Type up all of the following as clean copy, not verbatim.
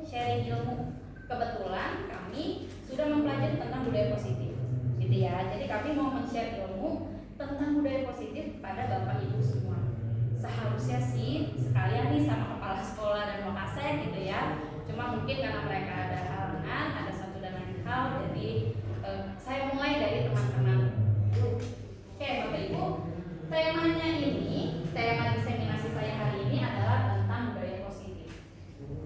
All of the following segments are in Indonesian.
sharing ilmu. Kebetulan kami sudah mempelajari tentang budaya positif, gitu ya. Jadi kami mau men-share ilmu tentang budaya positif pada Bapak Ibu semua. Seharusnya sih sekalian nih sama kepala sekolah dan wakasek gitu ya. Cuma mungkin karena mereka ada halangan, ada satu dan lain hal, jadi saya mulai dari teman-teman. Oke Bapak Ibu, tema diseminasi saya hari ini adalah tentang budaya positif.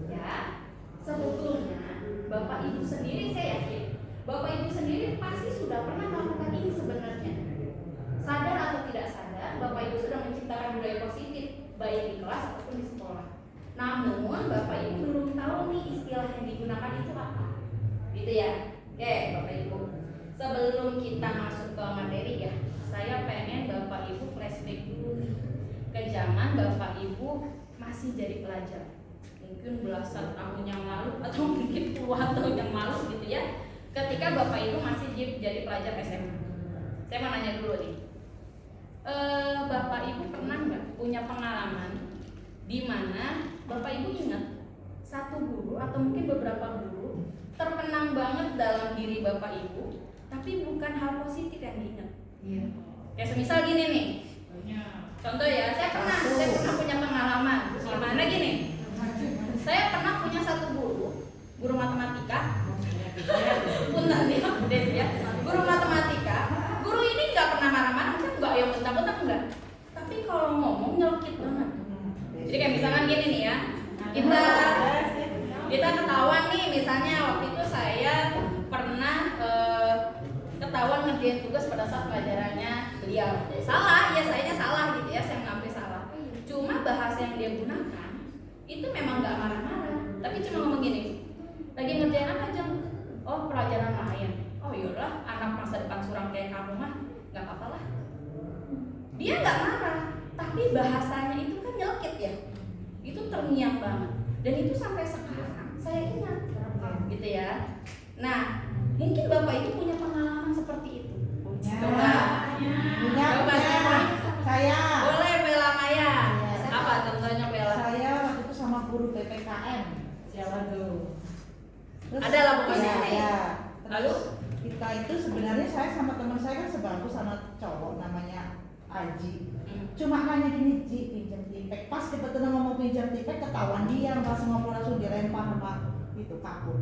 Ya, sebetulnya Bapak Ibu sendiri, saya yakin Bapak Ibu sendiri pasti sudah pernah melakukan ini sebenarnya. Sadar atau tidak sadar, Bapak Ibu sudah menciptakan budaya positif baik di kelas ataupun di sekolah. Namun Bapak Ibu belum tahu nih istilah yang digunakan itu apa, gitu ya. Oke Bapak Ibu, sebelum kita masuk ke materi ya, saya pengen Bapak Ibu flashback dulu nih ke zaman Bapak Ibu masih jadi pelajar. Mungkin belasan tahun yang lalu atau mungkin puluhan tahun yang lalu gitu ya. Ketika Bapak Ibu masih jadi pelajar SMA. Saya mau nanya dulu nih. Bapak Ibu pernah nggak punya pengalaman di mana Bapak Ibu ingat satu guru atau mungkin beberapa guru terkenang banget dalam diri Bapak Ibu, tapi bukan hal positif yang diingat? Iya. Ya semisal gini nih. Contoh ya, saya pernah punya pengalaman. Gimana gini? Saya pernah punya satu guru matematika. Punten ya, guru matematika. Guru ini nggak pernah marah-marah, maksudnya nggak yang bentak-bentak enggak. Tapi kalau ngomong nyelkit banget. Jadi kayak misalkan gini nih ya, kita ketahuan nih, misalnya waktu itu saya pernah ketahuan ngerjain tugas pada saat pelajarannya beliau. Salah, ya sayanya salah gitu ya, saya ngambil salah. Cuma bahasa yang dia gunakan itu memang nggak marah-marah, tapi cuma ngomong gini, lagi ngerjain apa Jeng? Oh pelajaran lain. Oh yaudah, anak masa depan suram kayak kamu mah nggak apa-apa lah. Dia nggak marah, tapi bahasanya itu kan nyelkit ya, itu terngiang banget. Dan itu sampai sekarang saya ingat, gitu ya. Nah, mungkin Bapak Ibu punya pengalaman seperti itu. Punya. Coba saya. Boleh Bella Maya. Apa contohnya Bella? Saya waktu itu sama guru PPKN. Siapa tuh? Ada lah pokoknya. Ya. Lalu kita itu sebenarnya saya sama teman saya kan sebangku sama cowok namanya Aji. Cuma hanya gini, Ji, pinjam tipek. Pas kebetulan ngomong pinjam tipek, ketahuan dia langsung ngobrol, langsung dilempar sama itu kapur.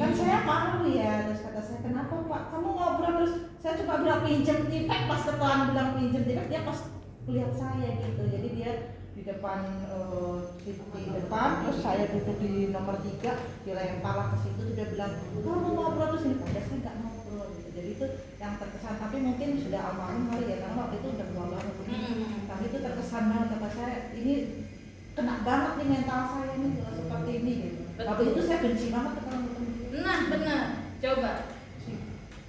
Kan saya malu ya, terus kata saya, kenapa Pak? Kamu ngobrol terus saya coba bilang pinjam tipek, pas ketahuan bilang pinjam tipek, dia pas lihat saya gitu. Jadi dia di depan di depan, terus saya duduk di nomor 3, dilemparlah ke situ, dia bilang, kamu mau ngobrol terus ini, padahal saya nggak ngobrol gitu. Jadi itu yang terkesan, tapi mungkin sudah almarhum kali ya, karena waktu itu udah tua banget. Tapi itu terkesan banget, kata saya, ini kena banget nih mental saya nih kalau seperti ini gitu. Waktu itu saya benci banget ketemu. Nah benar, coba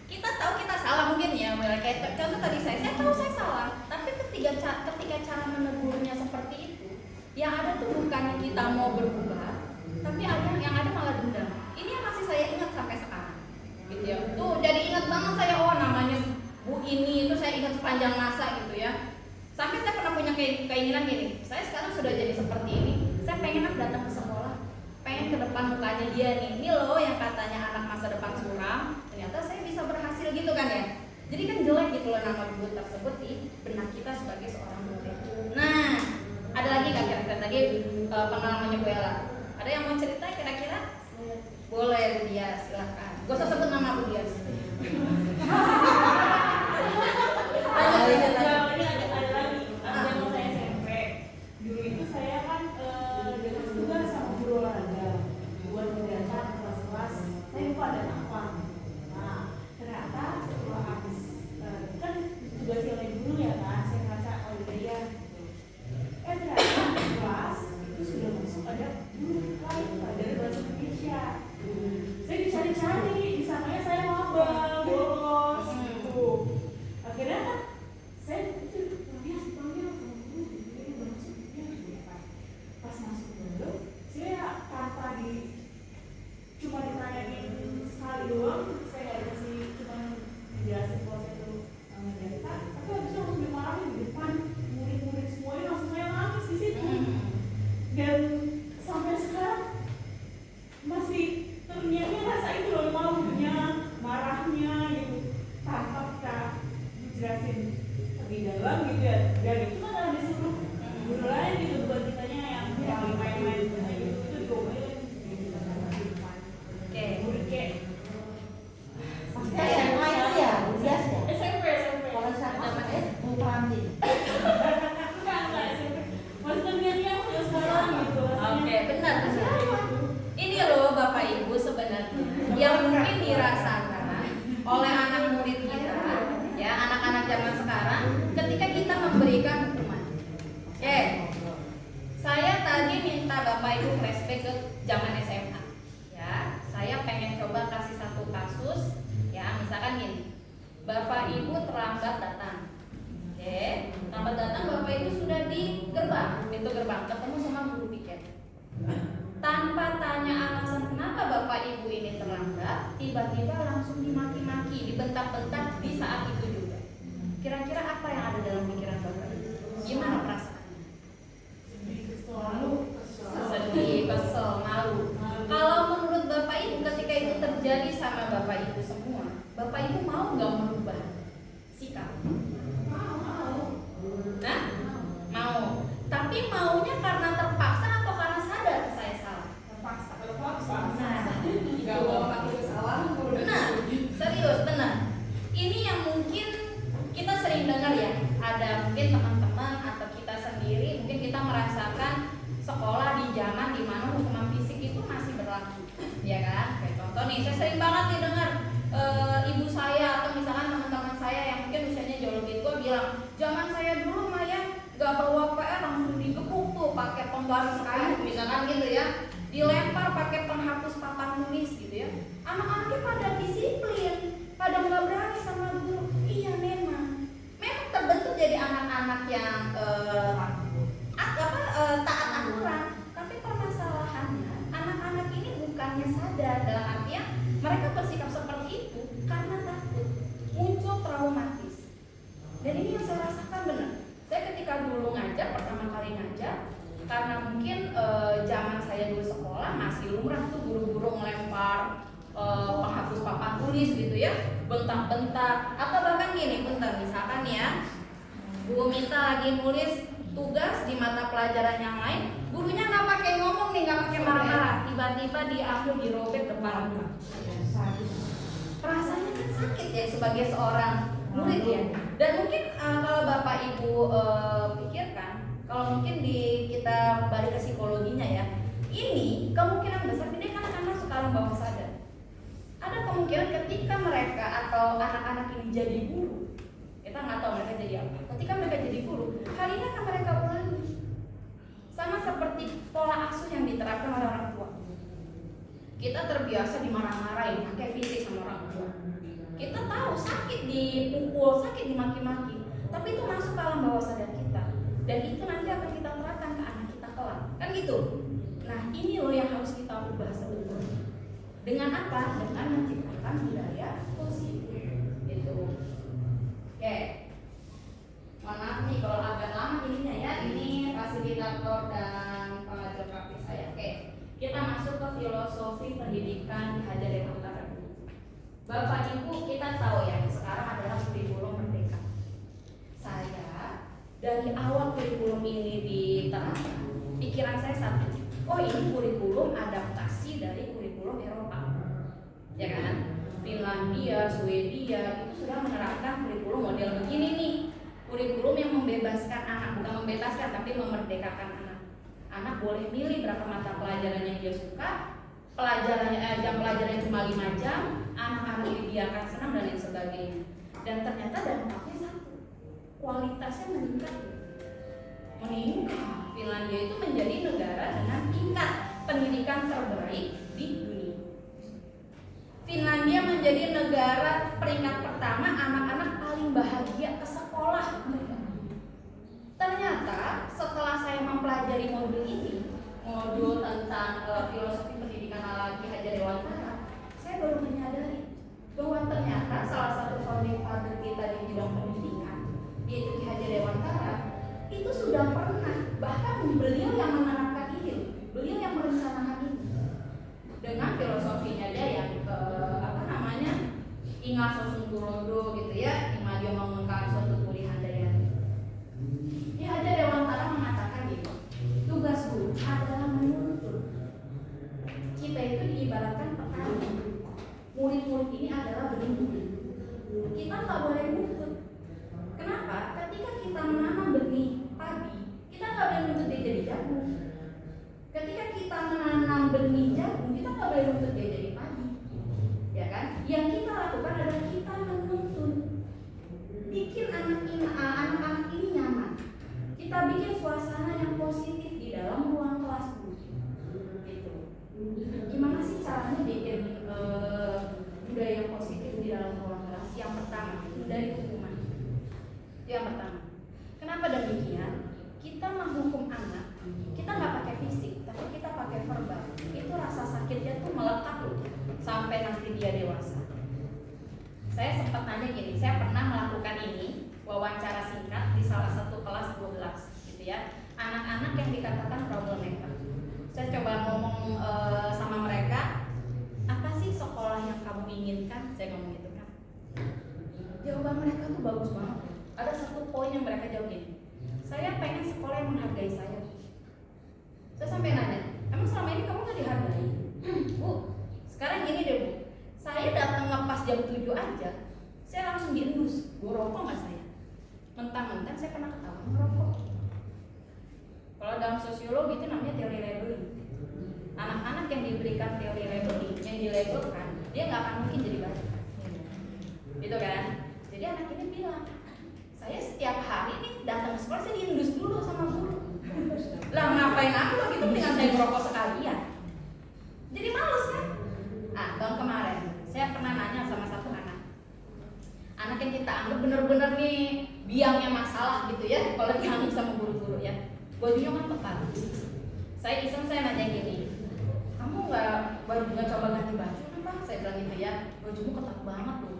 kita tahu kita salah mungkin ya, kayak contoh tadi saya tahu saya salah, tapi ketika cara menegurnya seperti itu, yang ada tuh bukannya kita mau berubah, tapi yang ada malah dendam. Ini yang masih saya ingat sampai sekarang, gitu ya. Tuh jadi ingat banget saya, oh namanya Bu ini itu saya ingat sepanjang masa gitu ya. Sampai saya pernah punya keinginan gini, saya sekarang sudah jadi seperti ini, saya pengen datang ke sekolah, pengen ke depan mukanya dia nih, ini loh yang katanya anak masa depan suram, ternyata saya bisa berhasil gitu kan ya. Jadi kan jelek gitu loh nama guru tersebut di benak kita sebagai seorang guru. Nah, ada lagi kan kira-kira tadi pengalamannya Bu Ella? Ada yang mau cerita kira-kira? Boleh Bu Dias, silahkan. Gak usah sebut nama Bu Dias. Dulu itu saya kan dengan tugas sama guru olahraga buat mendata kelas-kelas, saya lupa ada apa. Nah ternyata setelah habis kan tugas oleh guru ya kan, saya merasa oh iya gitu. Ternyata di kelas itu sudah masuk ada guru lain dari bahasa Indonesia. Saya dicari-cari di sana tiba-tiba langsung dimaki-maki, dibentak-bentak di saat itu juga. Kira-kira apa yang ada dalam pikiran Bapak itu? Gimana perasaannya? Sedih, kesel, malu. Kalau menurut Bapak Ibu ketika itu terjadi sama Bapak Ibu semua, Bapak Ibu mau nggak merubah sikap? Nah, mau. Tapi maunya karena terpaksa atau karena sadar saya salah? Terpaksa. Nah, nggak mau pakai kesalahan. Benar, serius benar. Ini yang mungkin kita sering dengar ya. Ada mungkin teman-teman atau kita sendiri, mungkin kita merasakan sekolah di zaman dimana hukuman fisik itu masih berlaku, ya kan? Kayak contoh nih, saya sering banget nih dengar ibu saya atau misalkan teman-teman saya yang mungkin usianya jauh lebih tua bilang, zaman saya dulu mah ya nggak bawa PR langsung digebuk tuh pakai penggaris kayu, misalkan gitu ya, dilempar pakai penghapus papan tulis gitu ya. Anak-anaknya pada disiplin, pada nggak berani sama guru. Iya memang terbentuk jadi anak-anak yang taat aturan, tapi permasalahannya anak-anak ini bukannya sadar, dalam artian mereka bersikap seperti itu karena takut, muncul traumatis. Dan ini yang saya rasakan benar. Saya ketika dulu ngajar, pertama kali ngajar, karena mungkin zaman saya dulu sekolah masih lumrah tuh guru-guru ngelempar penghapus papan tulis gitu ya, bentak-bentak, atau bahkan gini, bentar misalkan ya, Bu minta lagi nulis tugas di mata pelajaran yang lain, gurunya nggak pakai ngomong nih, nggak pakai marah-marah, tiba-tiba diambil dirobek depan muka. Rasanya kan sakit ya sebagai seorang murid ya. Dan mungkin kalau Bapak Ibu pikirkan, kalau mungkin kita balik ke psikologinya ya, ini kemungkinan besar ini kan karena sekarang bawah sadar. Ada kemungkinan ketika mereka atau anak-anak ini jadi guru, kita nggak tahu mereka jadi apa. Ketika mereka jadi guru, hal ini akan mereka ulangi. Sama seperti pola asuh yang diterapkan oleh orang tua. Kita terbiasa dimarah-marahin, pakai fisik sama orang tua. Kita tahu sakit dipukul, sakit dimaki-maki, tapi itu masuk ke alam bawah sadar kita. Dan itu nanti akan kita terapkan ke anak kita kelak, kan gitu. Nah ini loh yang harus kita ubah sebetulnya. Dengan apa? Dengan menciptakan budaya positif, gitu. Oke. Mohon maaf nih kalau agak lama ininya ya. Ini fasilitator dan pengajar praktis saya. Oke. Kita masuk ke filosofi pendidikan di Hajar Dewantara. Bapak Ibu kita tahu ya sekarang adalah kurikulum merdeka. Saya dari awal kurikulum ini diterapkan, pikiran saya satu, oh ini kurikulum adaptasi dari kurikulum Eropa, ya kan? Finlandia, Swedia itu sudah menerapkan kurikulum model begini nih, kurikulum yang membebaskan anak, bukan membebaskan tapi memerdekakan anak. Anak boleh milih berapa mata pelajaran yang dia suka, jam pelajarannya cuma 5 jam, anak-anak dibiarkan senang dan lain sebagainya. Dan ternyata dampaknya satu, kualitasnya meningkat. Finlandia itu menjadi negara dengan tingkat pendidikan terbaik di dunia. Finlandia menjadi negara peringkat pertama anak-anak paling bahagia ke sekolah. Ternyata setelah saya mempelajari modul ini, modul tentang filosofi pendidikan ala Ki Hajar Dewantara, saya baru menyadari bahwa ternyata salah satu founding father kita di bidang pendidikan, yaitu Ki Hajar Dewantara, itu sudah pernah, bahkan beliau yang menerapkan ini, beliau yang merencanakan ini dengan filosofinya dia yang Ingat Sosungkurodo gitu ya, Imadio Mangunkan suatu kuliah daya. Ki Hajar Dewantara mengatakan gitu, tugas guru adalah menuntun. Kita itu diibaratkan petani, murid-murid ini adalah benih-benih. Kita nggak boleh nuntut. Kenapa? Ketika kita menanam benih padi, kita nggak boleh nuntut dia jadi jagung. Ketika kita menanam benih jagung, kita nggak boleh nuntut dia jadi padi, ya kan? Yang kita lakukan adalah kita menuntun, bikin anak-anak ini nyaman. Kita bikin suasana yang positif di dalam ruang kelas guru. Gitu. Gimana sih caranya bikin budaya positif di dalam ruang kelas? Yang pertama, dari hukuman. aja gini, saya pernah melakukan ini wawancara singkat di salah satu kelas 12 gitu ya. Anak-anak yang dikatakan troublemaker. Saya coba ngomong sama mereka, apa sih sekolah yang kamu inginkan? Saya ngomong gitu kan. Jawaban mereka tuh bagus banget. Ada satu poin yang mereka jawab gini, saya pengen sekolah yang menghargai saya. Saya sampai nanya, emang selama ini kamu gak dihargai? Bu, sekarang gini deh bu, saya datang ngepas jam 7 aja, saya langsung diendus. Bu, rokok gak saya? Mentang-mentang saya pernah ketahuan ngerokok. Kalau dalam sosiologi itu namanya teori labeling. Anak-anak yang diberikan teori labeling, yang dilabelkan, dia nggak akan mungkin jadi baik, gitu kan? Jadi anak ini bilang, saya setiap hari nih datang ke sekolah saya diindus dulu sama guru. Lah ngapain aku begitu, dengan saya merokok sekalian. Jadi males kan? Tahun kemarin saya pernah nanya sama satu anak yang kita anggap bener-bener nih biangnya masalah gitu ya, kalau dianggap sama guru-guru ya. Bajunya kan ketat. Saya iseng, saya nanya gini, kamu nggak coba ganti baju kan bang? Saya bilang gitu ya, bajumu ketat banget tuh.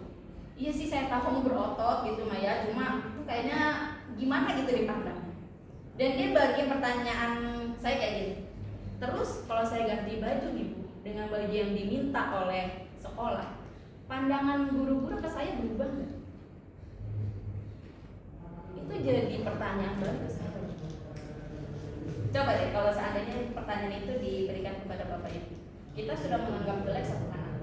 Iya sih saya tahu kamu berotot gitu Maya, cuma itu kayaknya gimana gitu dipandang. Dan dia bagi pertanyaan saya kayak gini, terus kalau saya ganti baju nih bu, dengan baju yang diminta oleh sekolah, pandangan guru-guru ke saya berubah nggak? Itu jadi pertanyaan baru ke saya. Coba deh kalau seandainya pertanyaan itu diberikan kepada bapak ibu, kita sudah menganggap jelek satu anak,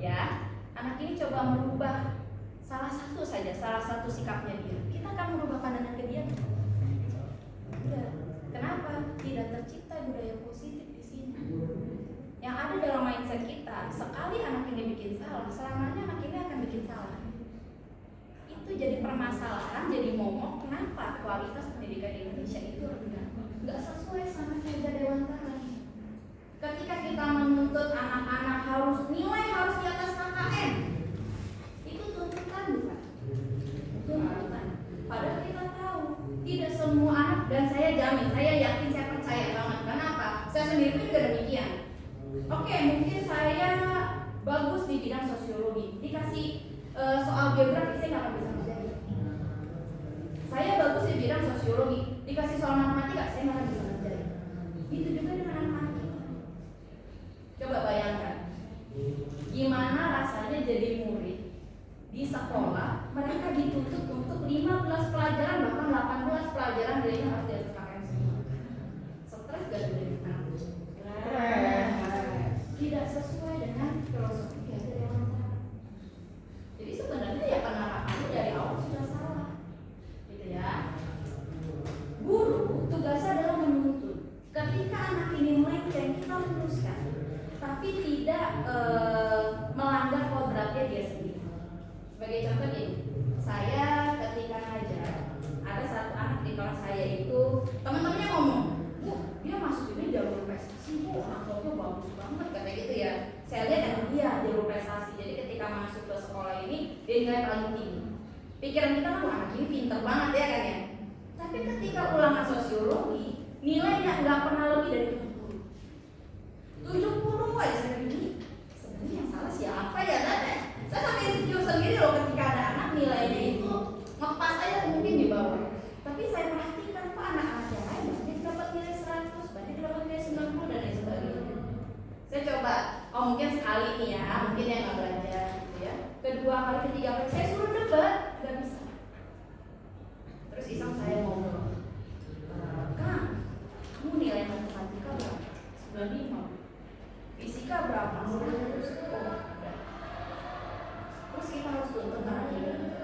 ya anak ini coba merubah salah satu sikapnya dia, kita akan merubah pandangan ke dia. Tidak. Kenapa? Tidak tercipta budaya positif di sini. Yang ada dalam mindset kita, sekali anak ini bikin salah, selamanya anak ini akan bikin salah. Itu jadi permasalahan, jadi momok kenapa kualitas pendidikan di Indonesia itu rendah, nggak sesuai sama kinerja Dewan Tanah. Ketika kita menuntut anak-anak nilai harus di atas KKM, itu tuntutan bukan? Tuntutan. Padahal kita tahu tidak semua anak, dan saya jamin, saya yakin, saya percaya banget. Kenapa? Saya sendiri pun juga demikian. Oke, mungkin saya bagus di bidang sosiologi, dikasih soal geografi saya nggak akan bisa ngerjain. Saya bagus di bidang sosiologi, dikasih soal matematika saya nggak akan bisa ngerjain. Itu juga dengan anak-anak kita. Coba bayangkan, gimana rasanya jadi murid di sekolah, mereka dituntut untuk 15 pelajaran, bahkan 18 pelajaran nilainya harus di atas KKM semua. Stres gak dari anak? Tidak sesuai dengan filosofi yang dari orang tua. Jadi sebenarnya ya penerapannya dari awal sudah salah, gitu ya. Guru tugasnya adalah menuntut. Ketika anak ini melenceng, kita luruskan, tapi tidak melanggar kodratnya dia sendiri. Sebagai contoh gini, saya ketika ngajar, ada satu anak di kelas saya itu teman-temannya ngomong, bu, dia masuk ini jalur prestasi, bu, rapotnya bagus banget, katanya gitu ya. Saya lihat emang dia jalur prestasi, jadi ketika masuk ke sekolah ini dia nilai paling tinggi. Pikiran kita kan, anak ini pintar banget ya kan ya. Tapi ketika ulangan sosiologi, nilainya nggak pernah lebih dari 70 aja. Saya begini, sebenarnya yang salah siapa ya kan? Saya sampai insecure sendiri loh ketika ada anak nilainya itu ngepas aja mungkin di bawah. Tapi saya perhatikan kok anak-anak yang lain banyak dapat nilai 100, banyak dapat nilai 90 dan lain sebagainya. Saya coba, mungkin sekali nih ya, mungkin yang nggak belajar gitu ya. Kedua kali, ketiga kali saya suruh debat, nggak bisa. Terus iseng saya ngobrol, Kang, kamu nilai matematika berapa? 95. Fisika berapa? 100. Terus kita harus tuntut anak ini.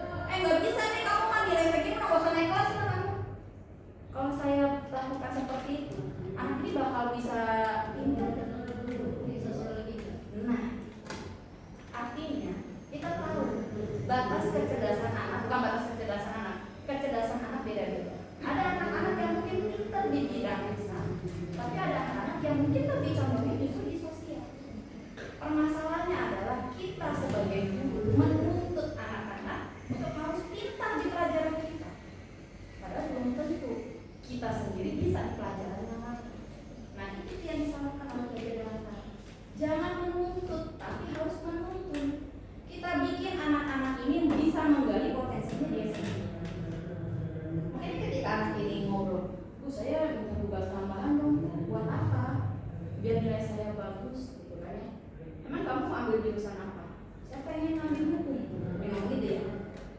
Nggak bisa nih kamu mah nilai segini nggak usah naik kelas lah kamu. Kalau saya lakukan seperti itu, anak ini bakal bisa pintar dan di sosiologi. Nah, artinya kita tahu batas kecerdasan anak, bukan batas kecerdasan anak. Kecerdasan anak beda-beda. Ada anak-anak yang mungkin pintar di bidang lisan, tapi ada anak-anak yang mungkin lebih condongnya justru di sosial. Permasalahannya adalah kita sebagai guru menuntut anak-anak untuk harus pintar di menggali potensinya dia sendiri. Makanya ketika anak ini ngobrol, Bu saya minta tugas tambahan dong, buat apa? Biar nilai saya bagus, gitu kan ya. Emang kamu ambil jurusan apa? Saya pengen ambil hukum, memang gitu ya.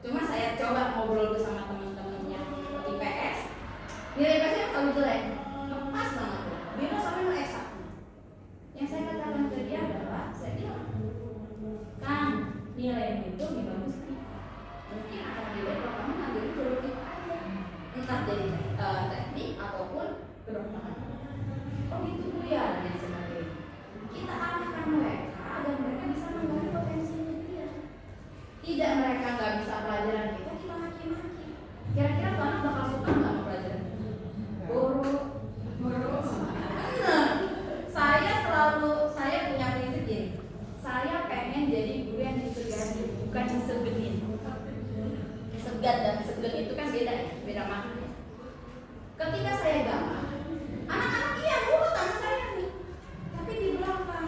Cuma saya coba ngobrol sama teman-temannya IPS, nilai IPS-nya selalu jelek, pas banget. Bino sampai mau eksak. Yang saya katakan ke dia adalah, saya bilang, Kang, nilai itu lebih bagus nih. Mungkin akan lebih baik kalau kamu ngambil jalur itu aja, entah jadi teknik ataupun kedokteran. Oh gitu Bu ya, dan sebagainya. Kita arahkan mereka agar mereka bisa menggali potensinya dia. Tidak mereka nggak bisa pelajaran kita maki-maki. Kira-kira tuh anak bakal suka nggak sama pelajaran? Buruk. Benar. Saya punya prinsip gini. Saya pengen jadi guru yang disegani, bukan disegenin. Segan dan segen itu kan beda makna. Ketika saya gambar, anak-anak iya nurut sama saya nih, tapi di belakang,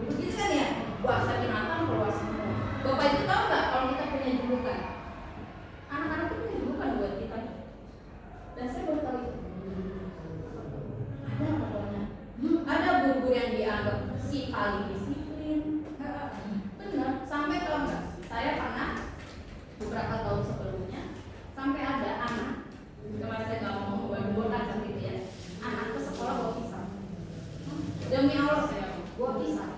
gitu kan ya, bahasa binatang keluar semua. Bapak itu tahu nggak kalau kita punya julukan? Anak-anak itu punya julukan buat kita, dan saya baru tahu itu. Ada pokoknya. Ada guru yang dianggap si paling disiplin. Benar, sampai tahu nggak? Saya pernah beberapa tahun sebelumnya sampai ada anak, kemarin saya nggak mau buat gitu ya, anak ke sekolah bawa pisau. Demi Allah saya bawa pisau.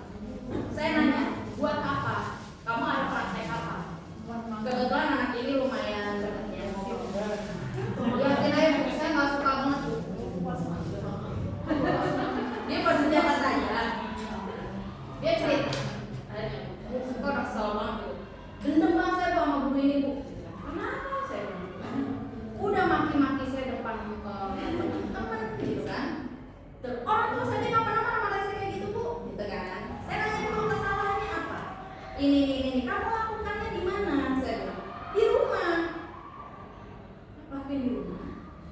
Saya nanya, buat apa? Kamu ada praktek apa? Kebetulan anak ini lumayan dekatnya ngobrol. Yakin aja Bu, saya nggak suka banget Bu. Dia bersenjata saja. Dia cerita, kok udah kesel banget Bu. Dendam banget saya sama guru ini Bu. Kenapa saya bilang? Udah maki-maki saya depan teman-teman gitu kan. Terus orang tua saya nggak pernah marah-marah saya kayak gitu Bu, gitu kan. Saya nanya dulu kesalahannya apa. Ini kamu lakukannya di mana? Saya bilang di rumah. Lakuin di rumah.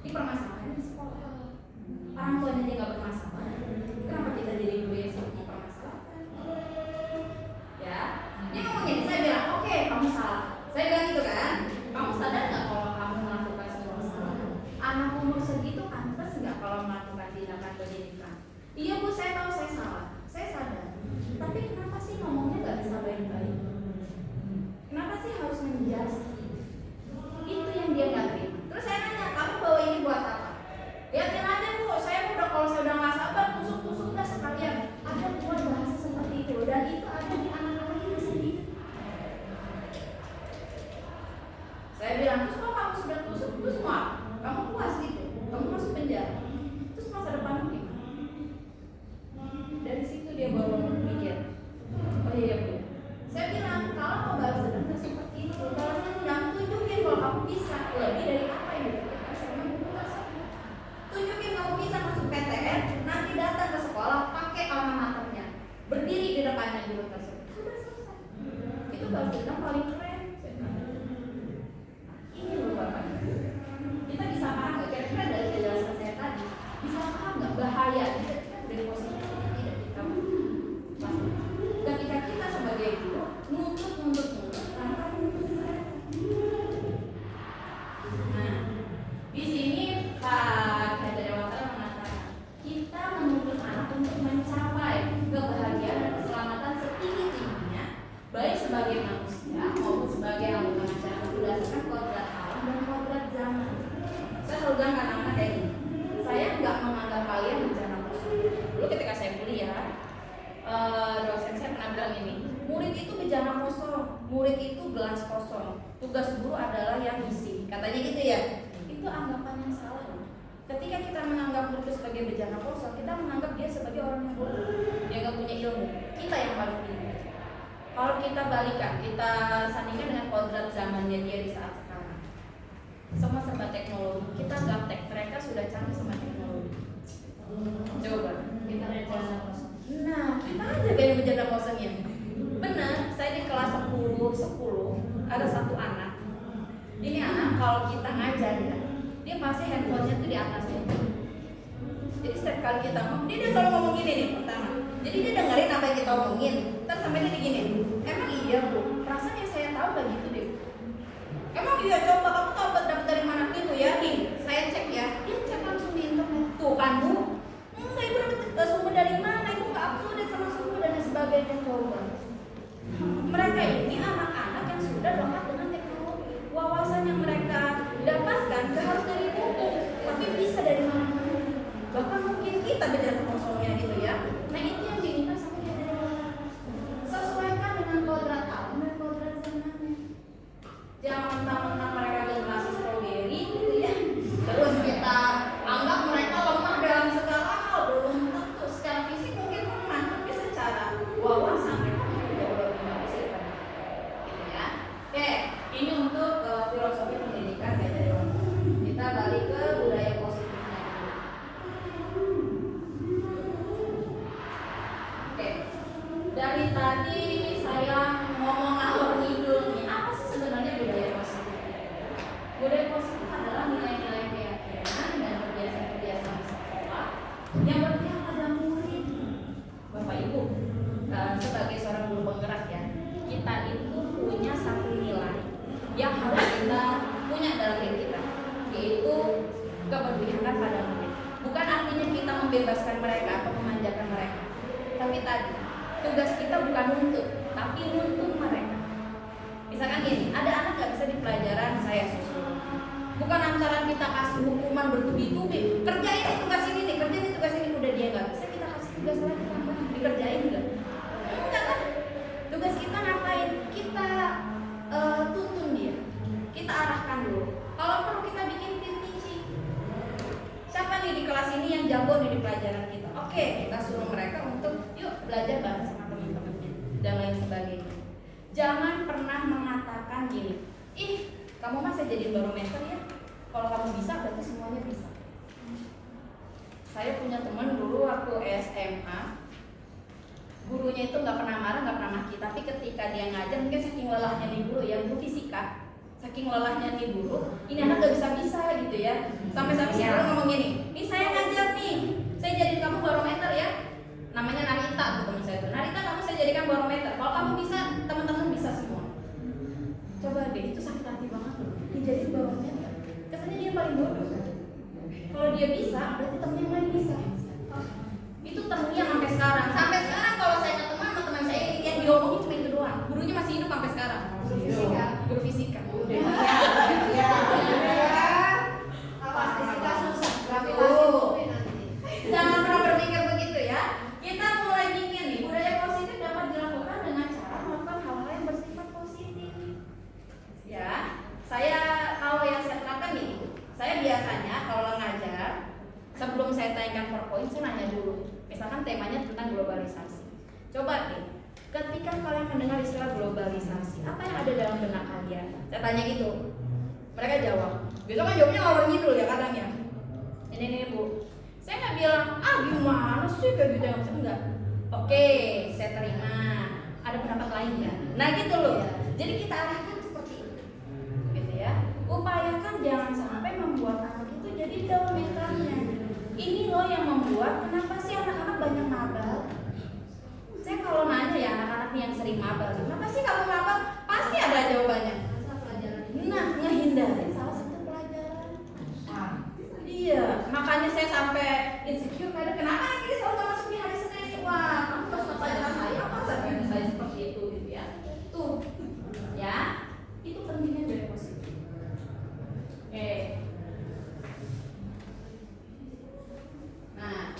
Ini permasalahannya di sekolah. Orang tuanya dia nggak bermasalah. Kenapa kita jadi guru yang selalu mempermasalahkan? Ya, dia ngomongin, saya bilang, oke, kamu salah. Saya bilang gitu kan, kamu sadar nggak kalau kamu melakukan sebuah kesalahan? Anak umur segitu pantas nggak kalau melakukan tindakan pendidikan? Iya Bu, saya tahu saya salah, saya sadar. Tapi kenapa sih ngomongnya nggak bisa baik-baik? Kenapa sih harus menjudge? Itu yang dia nggak terima. Terus saya nanya, kamu bawa ini buat apa? Lihatin aja Bu, saya kalau saya udah nggak sabar, tusuk-tusuk dah sekalian. Ada buat bahasa seperti itu, dan itu ada di anak-anak ini sendiri. Saya bilang, terus kalau kamu sudah tusuk, terus mau apa? Kamu puas gitu, kamu masuk penjara. Terus masa depanmu gimana? Dari situ dia baru mikir, oh iya Bu. Saya bilang, kalau kau balas dendam nggak seperti itu, balas dendam tunjukin kalau kamu bisa lebih dari apa yang diberikan sama guru tersebut. Tunjukin kamu bisa masuk PTN, nanti datang ke sekolah pakai alma maternya, berdiri di depannya guru tersebut. Sudah selesai. Itu balas dendam paling keren. Ini loh Bapak. Kita bisa paham nggak? Kira-kira dari penjelasan saya tadi, bisa paham nggak bahaya dari posisi tidak kita paham? Ketika kita sebagai guru nuntut tanpa nuntut. Nah, di sini Pak Hajar Dewata mengatakan kita menuntut anak untuk mencapai kebahagiaan dan keselamatan setinggi-tingginya, baik sebagai manusia maupun sebagai anggota masyarakat berdasarkan kodrat alam dan kodrat zaman. Saya selalu bilang ke anak-anak kayak gini, saya nggak menganggap kalian bencana kosong. Dulu ketika saya kuliah, dosen saya pernah bilang ini, murid itu bejana kosong, murid itu gelas kosong, tugas guru adalah yang isi, katanya gitu ya. Itu anggapan yang salah. Ketika kita menganggap murid itu sebagai bejana kosong, kita menganggap dia sebagai orang yang bodoh, dia nggak punya ilmu, kita yang paling pintar. Kalau kita balikan, kita sandingkan dengan kodrat zamannya dia di saat sekarang, semua serba teknologi, kita gaptek, mereka sudah canggih sama teknologi. Coba kita bejana kosong. Nah, kita aja kayak bejana kosongnya. Benar, saya di kelas 10 ada satu anak. Ini anak kalau kita ngajar ya, dia pasti handphonenya tuh di atasnya. Jadi setiap kali kita ngomong, dia selalu ngomong gini nih pertama. Jadi dia dengerin apa yang kita omongin, terus sampai dia gini, emang iya Bu, perasaan yang saya tahu gak gitu deh. Emang iya, coba kamu tahu dapat dari mana itu ya? Nih, saya cek ya. Dia cek langsung di internet. Tuh kan Bu. Enggak, ibu dapat sumber dari mana? Ibu nggak upload sama sumber dan sebagainya. Coba. Mereka ini anak-anak yang sudah lengkap dengan teknologi. Wawasan yang mereka dapatkan gak harus dari buku, tapi bisa dari mana-mana. Bahkan mungkin kita belajar kosongnya gitu ya. Nah itu yang diminta sama dia dari mana? Sesuaikan dengan kodrat alam dan kodrat zamannya. Jangan mentang-mentang mereka generasi strawberry gitu ya. Terus kita anggap mereka lemah dalam segala hal. Belum tentu secara fisik mungkin lemah, tapi secara wawasan mereka jauh lebih bagus daripada gitu ya. Oke, ini untuk filosofi pendidikan ya dari orang tua. Kita balik ke budaya positifnya dulu. Oke, dari tadi saya ngomong ngalor ngidul nih. Apa sih sebenarnya budaya positif? Budaya positif adalah nilai-nilai keyakinan dan kebiasaan-kebiasaan di sekolah yang berpihak pada murid. Bapak Ibu, sebagai seorang guru penggerak ya, kita itu punya satu nilai yang harus kita punya dalam diri kita, yaitu keberpihakan pada murid. Bukan artinya kita membebaskan mereka atau memanjakan mereka, tapi tadi tugas kita bukan nuntut, tapi nuntun mereka. Misalkan gini, ada anak gak bisa di pelajaran saya susul. Bukan antara kita kasih hukuman bertubi-tubi, kerjain tugas ini nih, kerjain tugas ini, udah dia gak bisa, kita kasih tugas lagi tambah, dikerjain enggak? Enggak kan? Tugas kita ngapain? Kita tuntun dia, kita arahkan dulu. Kalau perlu kita bikin tim teaching. Siapa nih di kelas ini yang jago nih di pelajaran kita? Oke, kita suruh mereka untuk yuk belajar bareng sama teman-temannya dan lain sebagainya. Jangan pernah mengatakan gini, ih kamu masih jadi barometer ya. Kalau kamu bisa berarti semuanya bisa. Saya punya teman dulu waktu SMA, gurunya itu nggak pernah marah, nggak pernah maki, tapi ketika dia ngajar mungkin saking lelahnya nih guru ya, guru fisika, saking lelahnya nih guru, ini anak nggak bisa gitu ya. Sampai-sampai si guru ngomong gini, nih saya ngajar nih, saya jadiin kamu barometer ya. Namanya Narita tuh teman saya tuh, Narita kamu saya jadikan barometer. Kalau kamu bisa, teman-teman bisa semua. Coba deh, itu sakit hati banget loh. Dijadiin barometer, kesannya dia paling bodoh kan. Kalau dia bisa, berarti temen yang lain bisa. Itu temennya sampai sekarang. Sampai sekarang kalau saya ketemu sama teman saya yang diomongin cuma itu doang. Gurunya masih hidup sampai sekarang. Guru fisika. Guru fisika. Pas fisika susah, Jangan pernah berpikir begitu ya. Kita mulai bikin nih budaya positif dapat dilakukan dengan cara melakukan hal-hal yang bersifat positif. Ya, saya kalau yang saya terapkan nih, saya biasanya kalau ngajar sebelum saya tanyakan PowerPoint, saya nanya dulu. Misalkan temanya tentang globalisasi. Coba deh, ketika kalian mendengar istilah globalisasi, apa yang ada dalam benak kalian? Saya tanya gitu. Mereka jawab. Besok kan jawabnya ngalor ngidul ya kadang ya. Ini Bu. Saya nggak bilang, gimana sih kayak gitu yang enggak. Oke, saya terima. Ada pendapat lain ya. Nah gitu loh. Jadi kita arahkan seperti itu. Gitu ya. Upayakan jangan sampai membuat anak itu jadi barometernya. Ini loh yang membuat kenapa sih anak-anak banyak mabal. Saya kalau nanya ya anak-anak yang sering mabal, kenapa sih kamu mabal? Pasti ada jawabannya. Nah, ngehindarin salah satu pelajaran. Iya, makanya saya sampai insecure kadang kenapa ini selalu gak masuk di hari Senin. Wah, kamu gak suka pelajaran saya apa saja saya seperti itu gitu ya. Tuh, ya, itu pentingnya dari positif. Nah,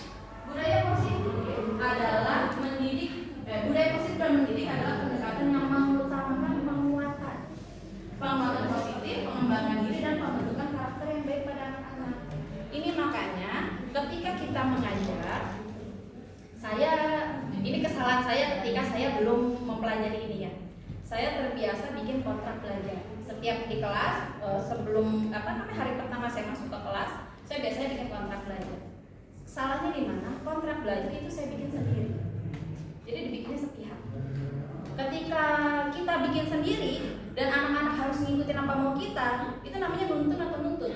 budaya positif adalah mendidik. Budaya positif dan mendidik adalah pendekatan yang mengutamakan penguatan positif, pengembangan diri dan pembentukan karakter yang baik pada anak-anak. Ini makanya ketika kita mengajar, ini kesalahan saya ketika saya belum mempelajari ini ya. Saya terbiasa bikin kontrak belajar. Setiap di kelas sebelum hari pertama saya masuk ke kelas, saya biasanya bikin kontrak belajar. Salahnya di mana? Kontrak belajar itu saya bikin sendiri. Jadi dibikinnya sepihak. Ketika kita bikin sendiri dan anak-anak harus ngikutin apa mau kita, itu namanya nuntun atau nuntut.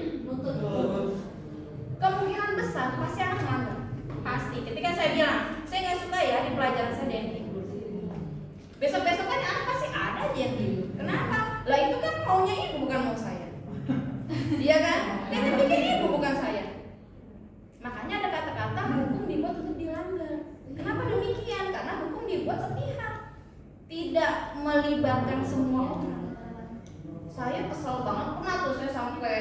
Kemungkinan besar pasti anak ngantuk. Pasti. Ketika saya bilang, saya nggak suka ya di pelajaran saya ada yang tidur. Besok-besok kan anak pasti ada aja yang tidur. Kenapa? Lah itu kan maunya ibu bukan mau dibuat sepihak, tidak melibatkan semua orang. Saya kesel banget, pernah tuh saya sampai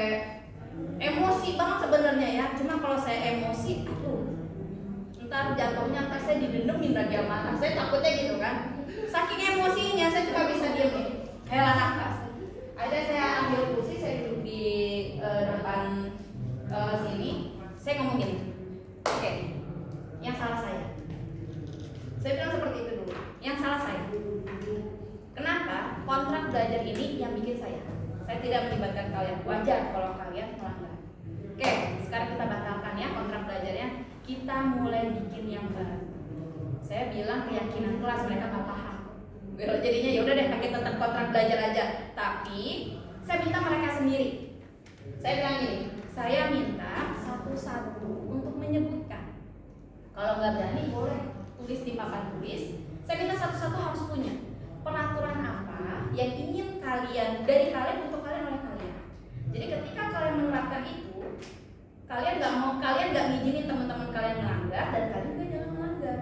emosi banget sebenarnya ya. Cuma kalau saya emosi, ntar jatuhnya ntar saya didendemin lagi sama anak. Saya takutnya gitu kan. Saking emosinya saya cuma bisa diam nih, hela nafas. Ada saya ambil kursi, saya duduk di depan sini. Saya ngomong gini, oke, yang salah saya. Saya bilang seperti itu dulu. Yang salah saya. Kenapa kontrak belajar ini yang bikin saya? Saya tidak melibatkan kalian. Wajar kalau kalian melanggar. Oke, sekarang kita batalkan ya kontrak belajarnya. Kita mulai bikin yang baru. Saya bilang keyakinan kelas, mereka nggak paham. Jadinya ya udah deh, pakai tetap kontrak belajar aja. Tapi saya minta mereka sendiri. Saya bilang gini, saya minta satu-satu untuk menyebutkan. Kalau nggak berani boleh tulis di papan tulis. Saya minta satu-satu harus punya peraturan apa yang ingin kalian dari kalian untuk kalian oleh kalian. Jadi ketika kalian menerapkan itu, kalian nggak ngizinin teman-teman kalian melanggar dan kalian juga jangan melanggar,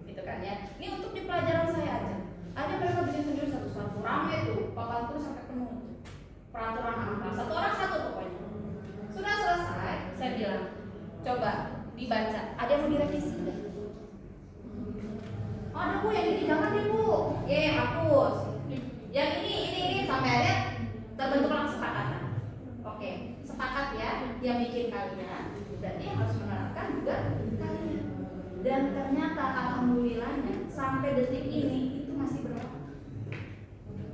gitu kan ya. Ini untuk di pelajaran saya aja. Ada mereka bikin sendiri satu-satu, rame tuh papan tulis sampai penuh. Peraturan apa? Satu orang satu pokoknya. Sudah selesai, saya bilang coba dibaca. Ada yang mau direvisi nggak? Oh, ada bu, yang ini jangan nih bu. Hapus. Yang ini sampai ada terbentuklah kesepakatan. Oke, sepakat ya. Yang bikin kalian, berarti yang harus menerapkan juga kalian. Dan ternyata alhamdulillahnya sampai detik ini itu masih berlaku.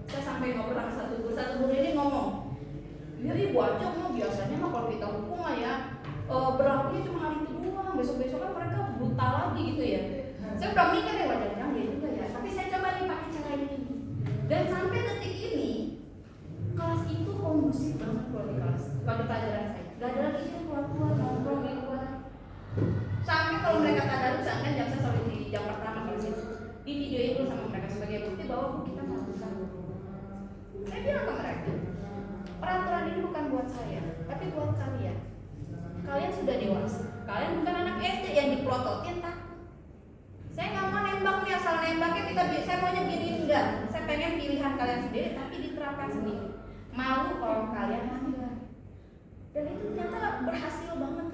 Saya sampai ngobrol sama satu guru ini ngomong, ya ibu aja mau biasanya mah kalau kita hukum lah ya berlakunya cuma hari itu doang, besok-besok kan mereka brutal lagi gitu ya. Saya udah mikir ya wajarnya ya juga ya, tapi saya coba nih pakai cara ini. Dan sampai detik ini kelas itu kondusif banget kalau di kelas, kalau di pelajaran saya. Gak ada lagi yang keluar-keluar nongkrong di luar. Sampai kalau mereka tadarus, kan jam saya sampai di jam pertama kalau di video itu sama mereka sebagai bukti bahwa kita melakukan. Saya bilang ke mereka, peraturan ini bukan buat saya, tapi buat kalian. Kalian sudah dewasa, kalian bukan anak SD yang dipelototin tak. Saya nggak mau nembak nih, asal nembaknya saya maunya gini enggak. Saya pengen pilihan kalian sendiri, tapi diterapkan sendiri. Malu kalau kalian melanggar. Dan itu ternyata berhasil banget.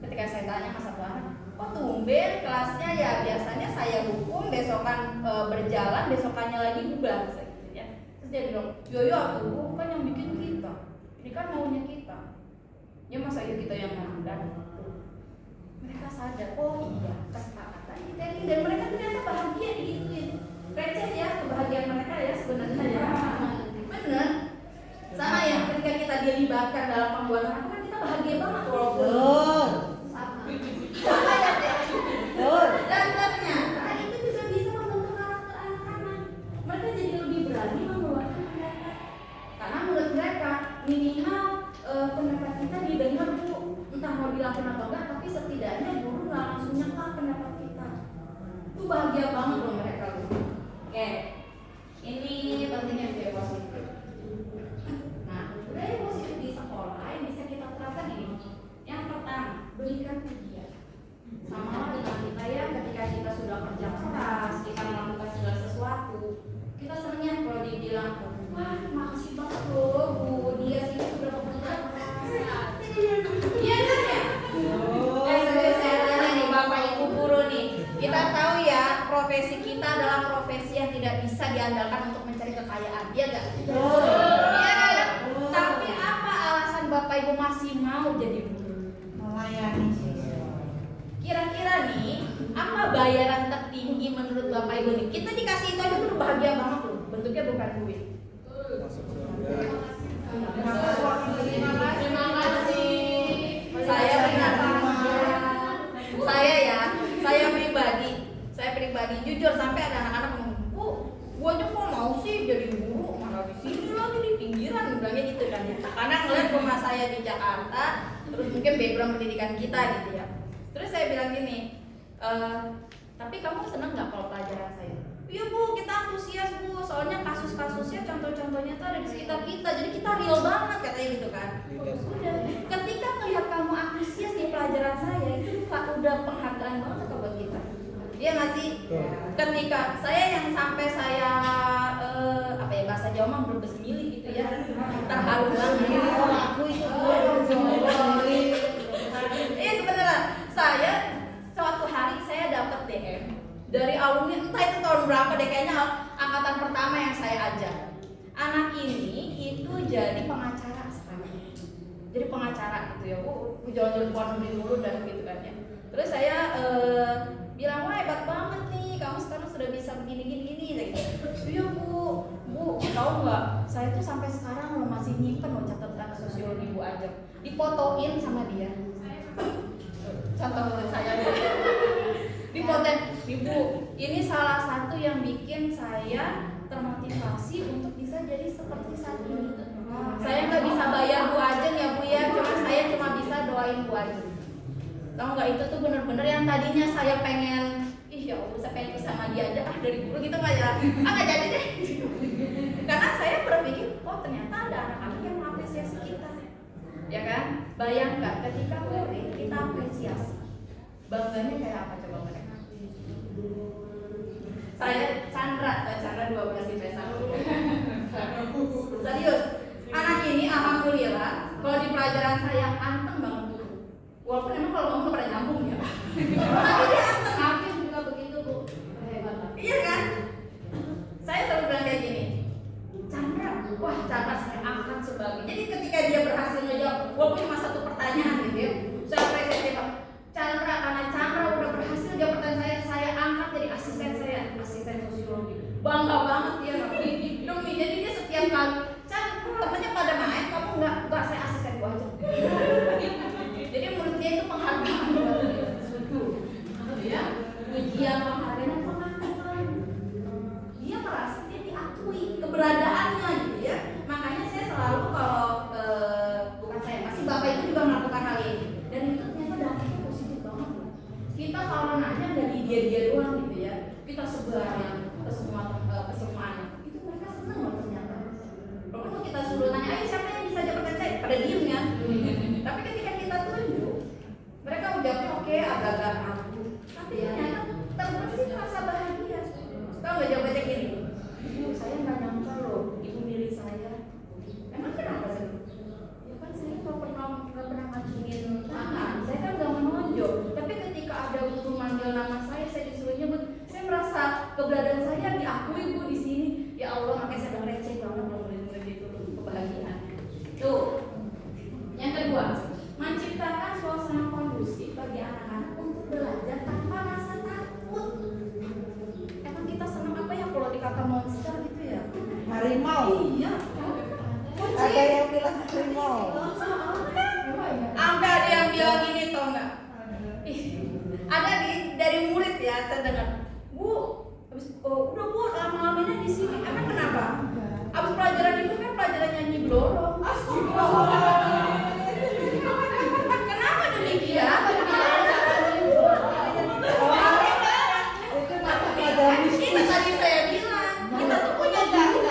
Ketika saya tanya sama satu anak, kok tumben kelasnya ya biasanya saya hukum, besokan berjalan, besokannya lagi bubar. Ya. Terus dia bilang, yo tuh kan yang bikin kita. Ini kan maunya kita. Ya masa iya kita yang melanggar. Mereka sadar, oh iya kesepakatan kita ini, dan mereka ternyata bahagia digituin. Receh ya kebahagiaan mereka ya sebenarnya ya. Bener. Sama ya ketika kita dilibatkan dalam pembuatan apa kan kita bahagia banget walaupun sama ya dan ternyata itu juga bisa membentuk karakter anak-anak. Mereka jadi lebih berani mengeluarkan pendapat karena menurut mereka minimal pendapat kita didengar bu, entah mau dilakukan atau enggak, tapi setidaknya guru nggak langsung nyekap pendapat kita. Itu bahagia banget loh mereka. Oke, ini pentingnya budaya positif. Nah, budaya positif di sekolah yang bisa kita terapkan ini. Yang pertama, berikan kegiatan. Sama lah dengan kita ya, ketika kita sudah kerja keras, kita melakukan segala sesuatu, kita senangnya kalau dibilang, wah makasih banget loh bu, dia sini sudah bekerja keras. Iya kan ya? Saya tanya nih bapak ibu guru nih, kita tahu ya profesi kita adalah profesi yang tidak bisa diandalkan untuk mencari kekayaan, iya nggak? Iya kan? Tapi apa alasan bapak ibu masih mau jadi guru? Melayani siswa. Kira-kira nih, apa bayaran tertinggi menurut bapak ibu nih? Kita dikasih itu aja tuh bahagia banget loh, bentuknya bukan duit. Terima kasih. Saya pribadi jujur sampai ada anak-anak ngomong, bu, gua aja kok mau sih jadi guru, mana di sini lagi di pinggiran, bilangnya gitu kan ya. Karena ngeliat rumah saya di Jakarta, terus mungkin background pendidikan kita gitu ya. Terus saya bilang gini, tapi kamu senang nggak kalau pelajaran saya? Iya bu, kita antusias bu, soalnya kasus-kasusnya contoh-contohnya tuh ada di sekitar kita, jadi kita real banget katanya gitu kan. Udah, ketika melihat kamu antusias di pelajaran saya, itu udah penghargaan banget buat kita. Iya nggak sih? Ketika saya yang sampai saya apa ya bahasa Jawa mah berbesmili gitu ya, terharu banget. Aku itu sendiri. Sebenarnya saya suatu hari saya dapat DM dari alumni, entah itu tahun berapa deh, kayaknya angkatan pertama yang saya ajak. Anak ini itu jadi pengacara sekarang, jadi pengacara gitu ya. Jalan-jalan luar negeri dulu dan gitu kan ya. Terus saya bilang, wah hebat banget nih, kamu sekarang sudah bisa begini. Iya bu, tahu nggak? Saya tuh sampai sekarang loh masih nyimpen loh catatan sosiologi Bu Ajeng, difotoin sama dia. Contoh saya dipoten, Ibu, ini salah satu yang bikin saya termotivasi untuk bisa jadi seperti saat ini. Saya nggak bisa bayar Bu Ajeng ya Bu ya, saya cuma bisa doain Bu Ajeng. Tahu nggak, itu tuh bener-bener yang tadinya saya pengen, ya Allah saya pengen bisa sama dia aja dari guru gitu nggak ya, nggak jadi deh. Karena saya berpikir, oh ternyata ada anak-anak yang mengapresiasi kita, ya kan? Bayangkan ketika murid kita apresiasi, bangganya kayak apa coba mereka? Saya Chandra 12 IPS 1. Serius, anak ini alhamdulillah kalau di pelajaran saya anteng banget Bu. Walaupun emang kalau ngomong pada nyambung ya, tapi dia anteng. Hafiz juga begitu Bu, hebat. Iya kan? Saya selalu bilang kayak gini, Chandra, wah Chandra saya angkat sebagai. Jadi ketika dia berhasil menjawab, walaupun cuma satu pertanyaan gitu ya, saya apresiasi Pak Chandra, karena Chandra udah berhasil jawab pertanyaan saya angkat jadi asisten saya, asisten sosiologi. Bangga banget dia demi. Jadi dia setiap kali, Chandra temennya pada main, kamu nggak saya asisten gua aja. Jadi menurut dia itu penghargaan buat dia. Ya, pujian, penghargaan, dan pengakuan. Dia merasa dia diakui keberadaannya gitu ya. Makanya saya selalu kalau bukan saya, pasti Bapak Ibu juga melakukan hal ini. Dan itu ternyata dampaknya positif banget. Kita kalau nanya dari dia doang gitu ya, kita sebarin ke semua anak. Itu mereka senang loh ternyata. Kalau kita suruh tanya, ayo siapa yang bisa jawab pertanyaan saya, pada diem kan. Tapi ketika kita tunjuk, mereka jawabnya oke, agak-agak aku. Tapi ternyata terbersih rasa bahagia. Tahu nggak jawabannya gini? Ibu, saya nggak nyangka loh, ibu milih saya. Emang kenapa sih? Ya kan saya nggak pernah ngacungin tangan. Saya kan nggak menonjol. Tapi ketika ada guru manggil nama saya disuruh nyebut. Saya merasa keberadaan saya diakui Bu di sini. Ya Allah, makanya saya udah receh banget loh murid-murid itu, kebahagiaan. Tuh. Yang kedua, menciptakan suasana kondusif bagi anak-anak untuk belajar tanpa rasa takut. Emang kita senang apa ya kalau dikata monster gitu ya? Harimau. Iya. Ada yang bilang harimau. Sampai ada yang bilang gini tau nggak? Ada dari murid ya, saya dengar, Bu, udah Bu lama-lamanya di sini. Emang kenapa? Abis pelajaran itu kan pelajaran nyanyi blorong. Kenapa demikian? Itu tadi saya bilang, kita tuh punya guru.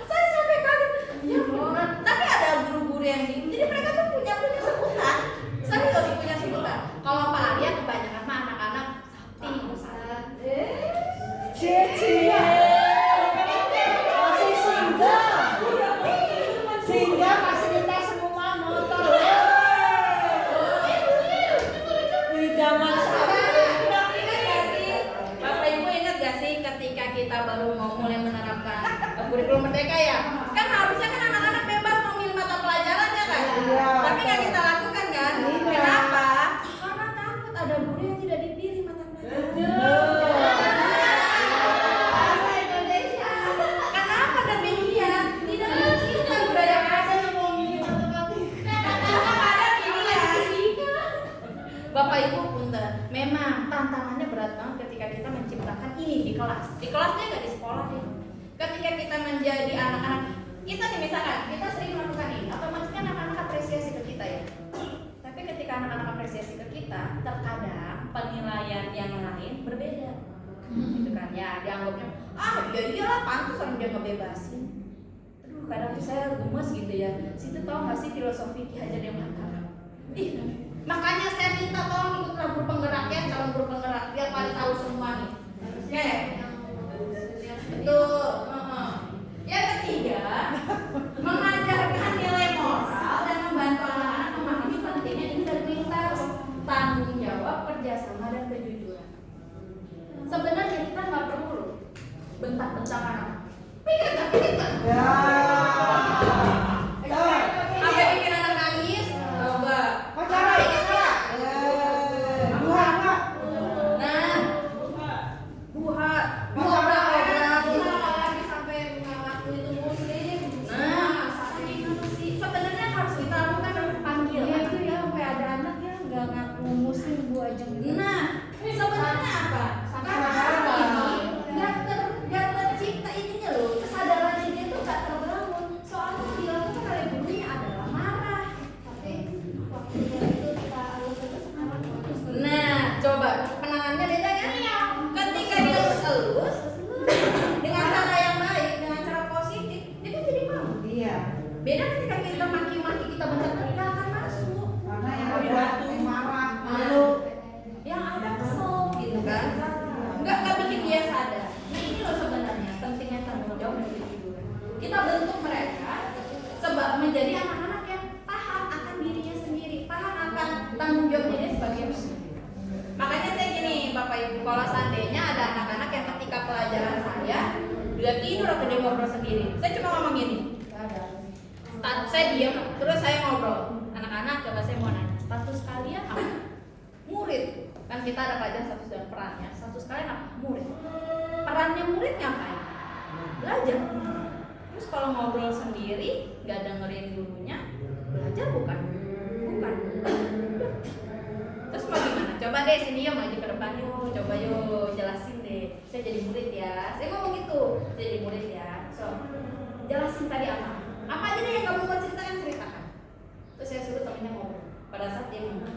Saya sampai kaget. Ya benar. Tapi ada guru-guru yang gitu. Jadi mereka tuh punya sebutan. Serius punya sebutan. Kalau Pak Arya kebanyakan mah anak-anak sakti. Cici. Masih singgah fasilitas rumah motor. Di zaman Bapak Ibu ingat gak sih ketika kita baru mau mulai menerapkan kurikulum merdeka ya? Kan harusnya kan anak-anak bebas memilih mata pelajaran ya kan? Iya. Tapi nggak kita lakukan kan? Iya. Kenapa? Karena takut ada guru yang tidak dipilih mata pelajaran. Kenapa demikian? Tidak mencinta budaya asli. Cuma ada pilihan. Bapak Ibu punten, memang tantangannya berat banget ketika kita menciptakan ini di kelas. Di kelasnya nggak di sekolah deh. Ketika kita menjadi anak-anak, kita nih misalkan kita sering melakukan ini, otomatis kan anak-anak apresiasi ke kita ya. Tapi ketika anak-anak apresiasi ke kita, terkadang penilaian yang lain berbeda. Gitu kan ya, dianggapnya ya iyalah pantas orang dia ngebebasin. Aduh, kadang tuh saya gemes gitu ya. Situ tahu nggak sih filosofi Ki Hajar Dewantara? Ih, makanya saya minta tolong ikutlah guru penggerak ya, calon guru penggerak biar pada tahu semua nih. Oke. Betul. Yang ketiga, mengajarkan nilai moral dan membantu anak-anak memahami pentingnya integritas, tanggung jawab, kerjasama dan kejujuran. Sebenarnya kita nggak perlu loh bentak-bentak anak. Pikir kan? Ya. Sampai bikin anak nangis, coba. Pacara. Buah enggak? Nah, buah lagi sampai mengaku itu muslim. Nah, saking apa sih? Sebenarnya harus kita lakukan panggil. Ya itu ya sampai ada anak ya nggak ngaku muslim Bu Ajeng. Nah, sebenarnya apa? Karena anak ini nggak tercipta ininya loh, kesadarannya dia tuh nggak terbangun. Soalnya yang dilakukan oleh gurunya adalah marah. Tapi waktu itu kita alus itu sekarang bagus. Nah, coba penanganannya beda kan? Ketika dia elus dengan cara yang baik, dengan cara positif, dia kan jadi mau. Iya. Beda ketika kita maki-maki, kita bentak-bentak, nggak akan masuk. Karena yang ada yang marah, malu. Yang ada kesel gitu kan? Nggak bikin dia sadar. Nah ini loh sebenarnya pentingnya tanggung jawab dan kejujuran. Kita bentuk mereka sebab menjadi anak-anak yang paham akan dirinya sendiri, paham akan tanggung jawabnya dia sebagai manusia. Makanya saya gini, Bapak Ibu, kalau seandainya ada anak-anak yang ketika pelajaran saya dia tidur atau dia ngobrol sendiri, saya cuma ngomong gini. Saya diam, terus saya ngobrol. Anak-anak, coba saya mau nanya, status kalian apa? Murid. Kan kita ada pelajaran status dan perannya. Status kalian apa? Murid. Perannya murid ngapain? Belajar. Terus kalau ngobrol sendiri, nggak dengerin gurunya, belajar bukan? Bukan. Terus mau gimana? Coba deh sini yuk maju ke depan yuk, coba yuk jelasin deh. Saya jadi murid ya. Saya ngomong gitu, saya jadi murid ya. So, jelasin tadi apa? Apa aja deh yang kamu mau ceritakan, ceritakan. Terus saya suruh temennya ngobrol. Pada saat dia ngomong,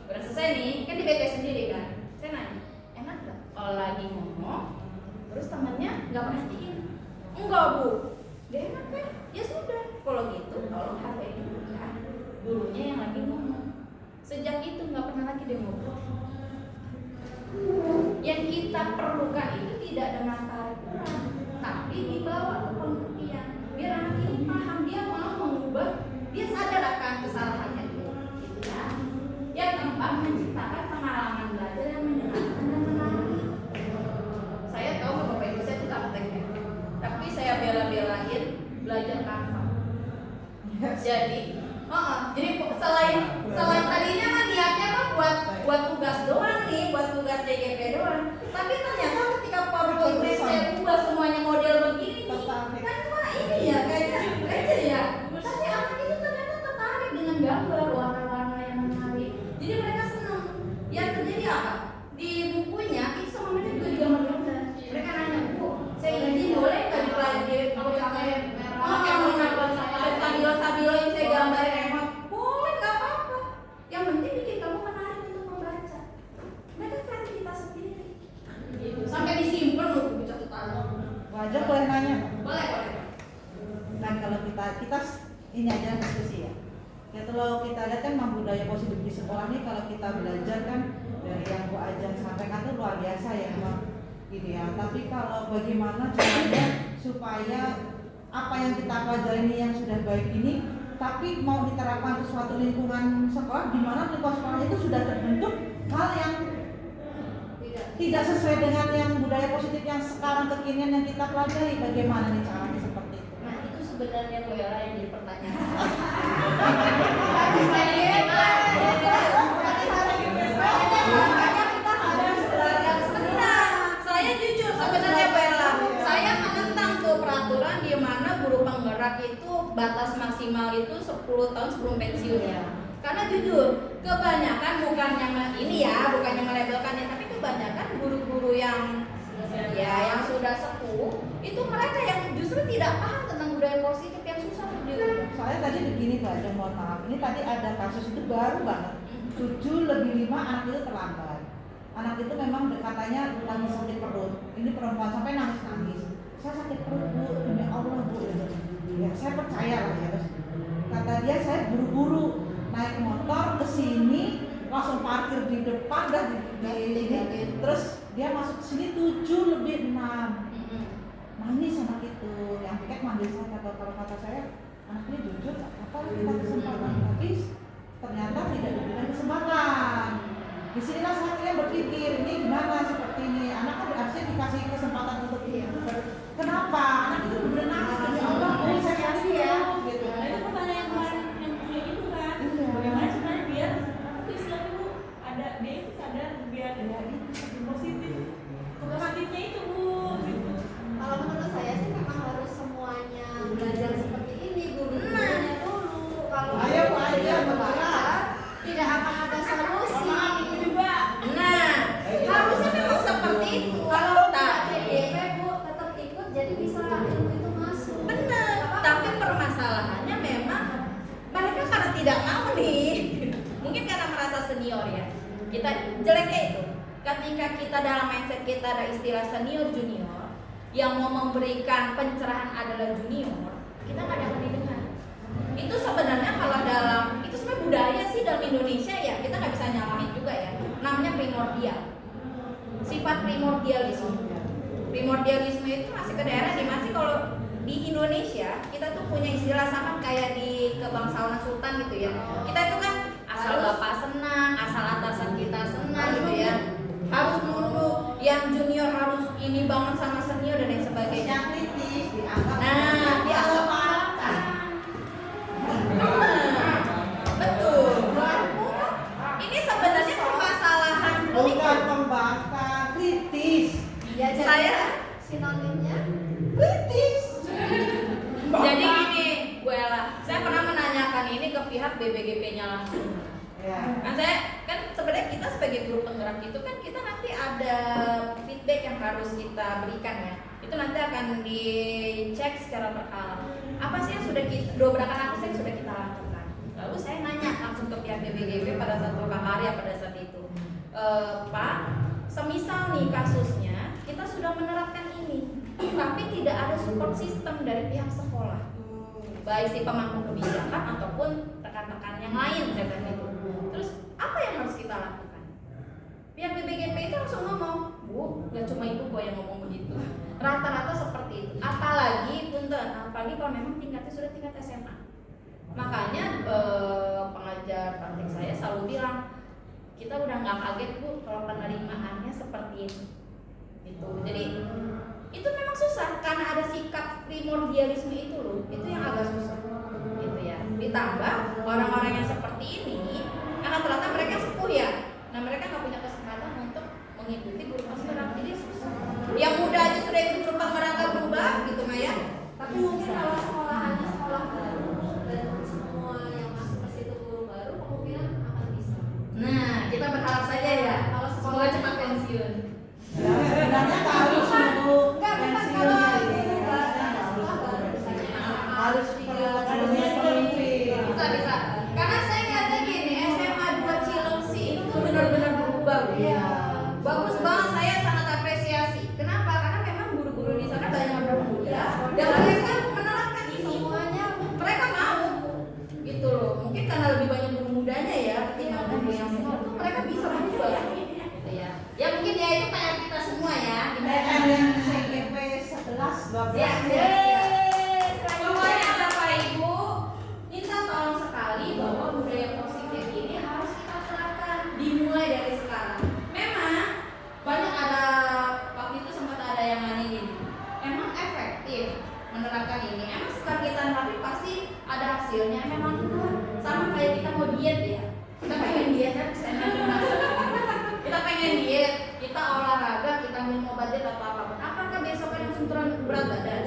udah selesai nih, kan di BK sendiri kan. Saya nanya, enak gak kalau lagi ngomong, terus temennya nggak perhatiin? Enggak Bu, gak enak kan? Ya sudah, kalau gitu tolong hargain dulu ya gurunya yang lagi ngomong. Sejak itu nggak pernah lagi dia ngobrol. Yang kita perlukan itu tidak dengan tarik kurang, tapi dibawa ke pengertian. Biar anak ini paham, dia mau mengubah, dia sadar akan kesalahannya itu. Gitu ya. Yang keempat, menciptakan pengalaman belajar yang menyenangkan dan menarik. Saya tahu Bapak Ibu saya tidak praktek ya, tapi saya bela-belain belajar Canva. Jadi selain tadinya kan niatnya mah buat tugas doang nih, buat tugas CGP doang. Tapi ternyata ketika PowerPoint saya ubah semuanya model begini nih, kan wah ini ya kayaknya receh ya. Tapi anak itu ternyata tertarik dengan gambar warna-warna yang menarik. Jadi mereka senang. Yang terjadi apa? Di bukunya itu sama mereka juga digambar-gambar. Mereka nanya, Bu, saya izin boleh nggak dipelajari saya stabilo yang saya gambarin emang boleh, nggak apa-apa. Yang penting bikin kamu menarik untuk membaca. Mereka kreativitas sendiri. Gitu. Sampai disimpan loh buku catatan. Wajar boleh nanya. Boleh. Nah kalau kita ini aja diskusi ya. Ya kalau kita lihat kan memang budaya positif di sekolah ini kalau kita belajar kan dari yang Bu Ajeng sampaikan itu luar biasa ya memang gitu ya. Tapi kalau bagaimana caranya supaya apa yang kita pelajari ini yang sudah baik ini tapi mau diterapkan ke suatu lingkungan sekolah di mana lingkungan sekolah itu sudah terbentuk hal yang tidak sesuai dengan yang budaya positif yang sekarang kekinian yang kita pelajari, bagaimana nih caranya seperti itu? Nah itu sebenarnya Loyola yang jadi pertanyaan. Saya jujur sebenarnya Bella, saya menentang tuh peraturan di mana guru penggerak itu batas maksimal itu 10 tahun sebelum pensiun ya. Karena jujur, kebanyakan bukannya melabelkannya, tapi kebanyakan guru-guru yang sudah sepuh itu mereka yang justru tidak paham tentang budaya positif yang susah diubah. Soalnya tadi begini Mbak Ajeng, mohon maaf, ini tadi ada kasus itu baru banget 7 lebih 5 anak itu terlambat. Anak itu memang katanya lagi sakit perut, ini perempuan sampai nangis-nangis, saya sakit perut Bu, demi Allah Bu, ya saya percaya lah ya. Terus kata dia saya buru-buru naik motor ke sini langsung parkir di depan dah terus dia masuk ke sini 7 lebih 6 manis sama gitu. Yang piket manggil saya, kalau kata saya anak ini jujur, apa kita kesempatan habis ternyata tidak diberikan kesempatan. Di sinilah saya akhirnya berpikir ini gimana seperti ini, anak kan harusnya dikasih kesempatan untuk kenapa anak itu benar nangis demi Allah, saya kasih ya gitu. Nah, itu pertanyaan kemarin yang kayak gitu kan. Iya. Bagaimana caranya biar itu istilahnya Bu ada dia itu sadar biar positif. Positifnya itu Bu gitu. Kalau menurut saya sih memang harus semuanya belajar seperti ini, guru-gurunya dulu. Kalau Ayo, Bu, ayo, tidak Bu. belajar, tidak akan ada solusi. Itu juga. Nah, harusnya memang seperti itu. Kalau tidak Tapi DP Bu tetap ikut, jadi bisa ilmu itu masuk. benar, tapi permasalahannya memang mereka karena tidak mau nih. Mungkin karena merasa senior ya. Kita jeleknya itu. Ketika kita dalam mindset kita ada istilah senior junior, yang mau memberikan pencerahan adalah junior, kita nggak dapat didengar. Itu sebenarnya kalau dalam itu sebenarnya budaya sih dalam Indonesia ya, kita nggak bisa nyalahin juga ya. Namanya primordial. Sifat primordialisme. Primordialisme itu masih ke daerah di masih kalau di Indonesia kita tuh punya istilah sama kayak di kebangsawanan Sultan gitu ya. Kita itu kan asal bapak senang, asal atasan kita senang gitu ya. Harus nunduk, yang junior harus ini banget sama senior dan lain sebagainya. Yang kritis dianggap Dianggap apa? Betul. Ini sebenarnya permasalahan bukan pembangkang, kritis. Ya, jadi Saya- sinonimnya Kritis. Jadi gini, Bu Ella, saya pernah menanyakan ini ke pihak BBGP-nya langsung. Ya. Kan saya kan sebenarnya kita sebagai guru penggerak itu kan kita nanti ada feedback yang harus kita berikan ya. Itu nanti akan dicek secara berkala. Apa sih yang sudah kita dobrakan apa sih yang sudah kita lakukan? Lalu saya nanya langsung ke pihak BBGP pada saat Karya pada saat itu. Pak, semisal nih kasusnya kita sudah menerapkan ini, tapi tidak ada support system dari pihak sekolah, baik si pemangku kebijakan ataupun rekan-rekan yang lain, saya bilang gitu. Terus apa yang harus kita lakukan? Pihak BBGP itu langsung ngomong, Bu, nggak cuma ibu kok yang ngomong begitu. Rata-rata seperti itu. Apalagi kalau memang tingkatnya sudah tingkat SMA. Makanya pengajar praktik saya selalu bilang, kita udah nggak kaget Bu kalau penerimaannya seperti ini. Gitu. Jadi itu memang susah karena ada sikap primordialisme itu loh. Itu yang agak susah. Gitu ya. Ditambah orang-orang yang seperti ini karena ternyata mereka sepuh ya. Nah, mereka nggak punya kesempatan untuk mengikuti guru penggerak, jadi susah. Yang muda aja sudah ikut guru penggerak nggak berubah gitu Maya. tapi mungkin kalau sekolahannya sekolah baru dan semua yang masuk ke situ guru baru kemungkinan akan bisa. Nah, kita berharap saja ya. Kalau Semoga sekolah cepat pensiun. Sebenarnya nggak harus nunggu Enggak, bukan pensiun kalau ya, itu ini. sekolah baru misalnya Harus punya pemimpin. Bisa. Karena saya ngeliatnya gini, SMA 2 Cilengsi itu benar-benar berubah. Iya. Bagus banget, saya sangat apresiasi. Kenapa? Karena memang guru-guru di sana banyak orang muda dan mereka menerapkan ini. Semuanya Mereka mau, gitu loh. Mungkin karena lebih banyak guru mudanya ya ketimbang guru yang senior tuh mereka bisa berubah. Gitu ya. Ya mungkin ya itu PR kita semua ya. PR yang CGP 11, 12 Ya, ya. Pokoknya Bapak Ibu, minta tolong sekali bahwa budaya positif ini harus kita terapkan dimulai dari sekarang. Memang banyak ada waktu itu sempat ada yang nanya gini, emang efektif menerapkan ini? Emang setelah kita tapi pasti ada hasilnya? Memang enggak. Sama kayak kita mau diet ya. Kita pengen diet kan, kita pengen diet, kita olahraga, kita minum obat diet atau apapun. Apakah besoknya langsung turun berat badan?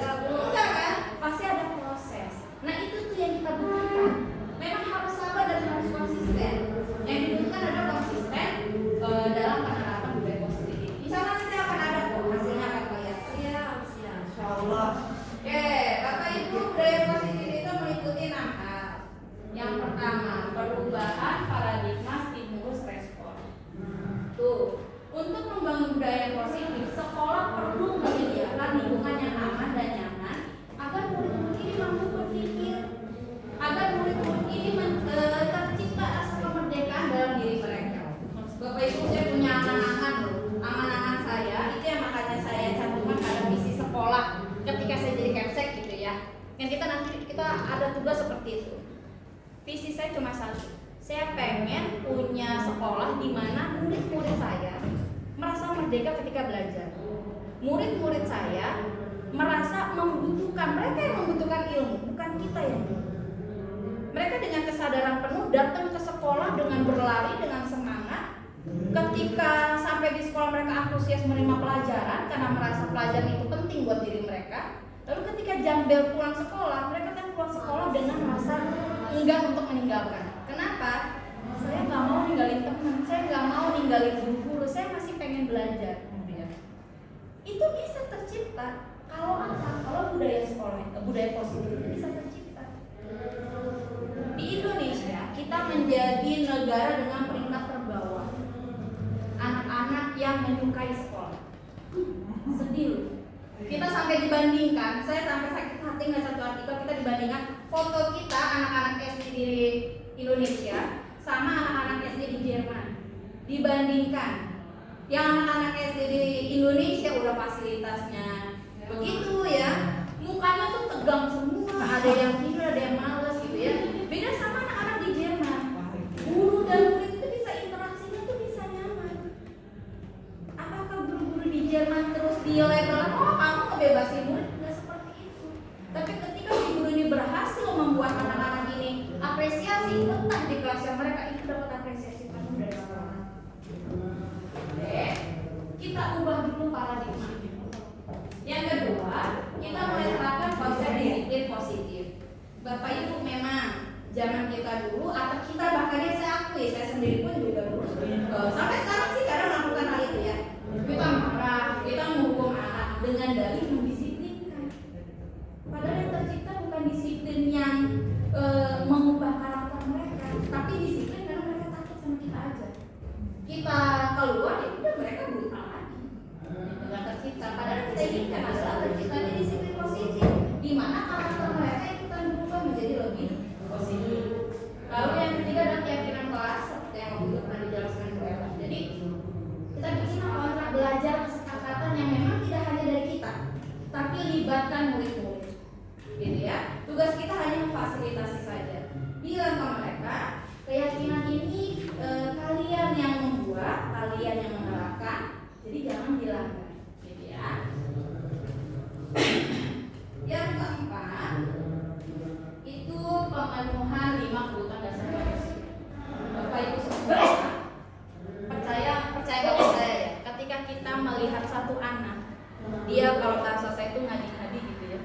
Visi saya cuma satu. Saya pengen punya sekolah di mana murid-murid saya merasa merdeka ketika belajar. Murid-murid saya merasa membutuhkan, mereka yang membutuhkan ilmu, bukan kita yang. Mereka dengan kesadaran penuh datang ke sekolah dengan berlari, dengan semangat. Ketika sampai di sekolah mereka antusias menerima pelajaran karena merasa pelajaran itu penting buat diri mereka. Lalu ketika jam bel pulang sekolah, mereka kan pulang sekolah dengan merasa enggan untuk meninggalkan. Kenapa? Saya nggak mau ninggalin teman, saya nggak mau ninggalin guru, saya masih pengen belajar. Itu bisa tercipta kalau apa? Kalau budaya sekolah, budaya positif itu bisa tercipta. Di Indonesia kita menjadi negara dengan peringkat terbawah. Anak-anak yang menyukai sekolah. Sedih loh. Kita sampai dibandingkan, saya sampai sakit hati nggak satu artikel kita dibandingkan foto kita anak-anak SD di Indonesia sama anak-anak SD di Jerman. Dibandingkan yang anak-anak SD di Indonesia udah fasilitasnya begitu ya, mukanya tuh tegang semua, ada yang tidur, ada yang males gitu ya. Beda sama anak-anak di Jerman. Guru dan murid itu bisa interaksinya tuh bisa nyaman. Apakah guru-guru di Jerman terus di-label, oh kamu ngebebasin murid? Nggak seperti itu. Tapi ketika si guru ini berhasil membuat anak-anak ini apresiasi, betah di kelasnya mereka, itu dapat apresiasi penuh dari orang. Oke, kita ubah dulu paradigma. Yang kedua, kita mulai terapkan konsep disiplin positif. Bapak Ibu memang zaman kita dulu atau kita bahkan yang saya akui, saya sendiri pun juga dulu sampai sekarang sih kadang melakukan hal itu ya. Kita marah, kita menghukum anak dengan dalih mendisiplinkan. Padahal yang tercipta bukan disiplin yang mengubah karakter mereka, tapi disiplin karena mereka takut sama kita aja. Kita keluar ya udah mereka brutal lagi. Tidak tercipta. Padahal kita inginkan adalah terciptanya disiplin positif, di mana karakter mereka yang kita berubah menjadi lebih positif. Lalu yang ketiga adalah keyakinan kelas, seperti yang waktu itu pernah dijelaskan Bu Ella. Jadi kita bikin kontrak belajar kesepakatan yang memang tidak hanya dari kita, tapi libatkan murid-murid. Gitu ya. Tugas kita hanya memfasilitasi saja. Bilang ke mereka, keyakinan ini kalian yang membuat, kalian yang menerapkan, jadi jangan dilanggar. Gitu ya. Yang keempat itu pemenuhan 5 kebutuhan dasar manusia. Bapak Ibu semua percaya gak percaya ya, ketika kita melihat satu anak, dia kalau bahasa saya itu ngadi-ngadi gitu ya,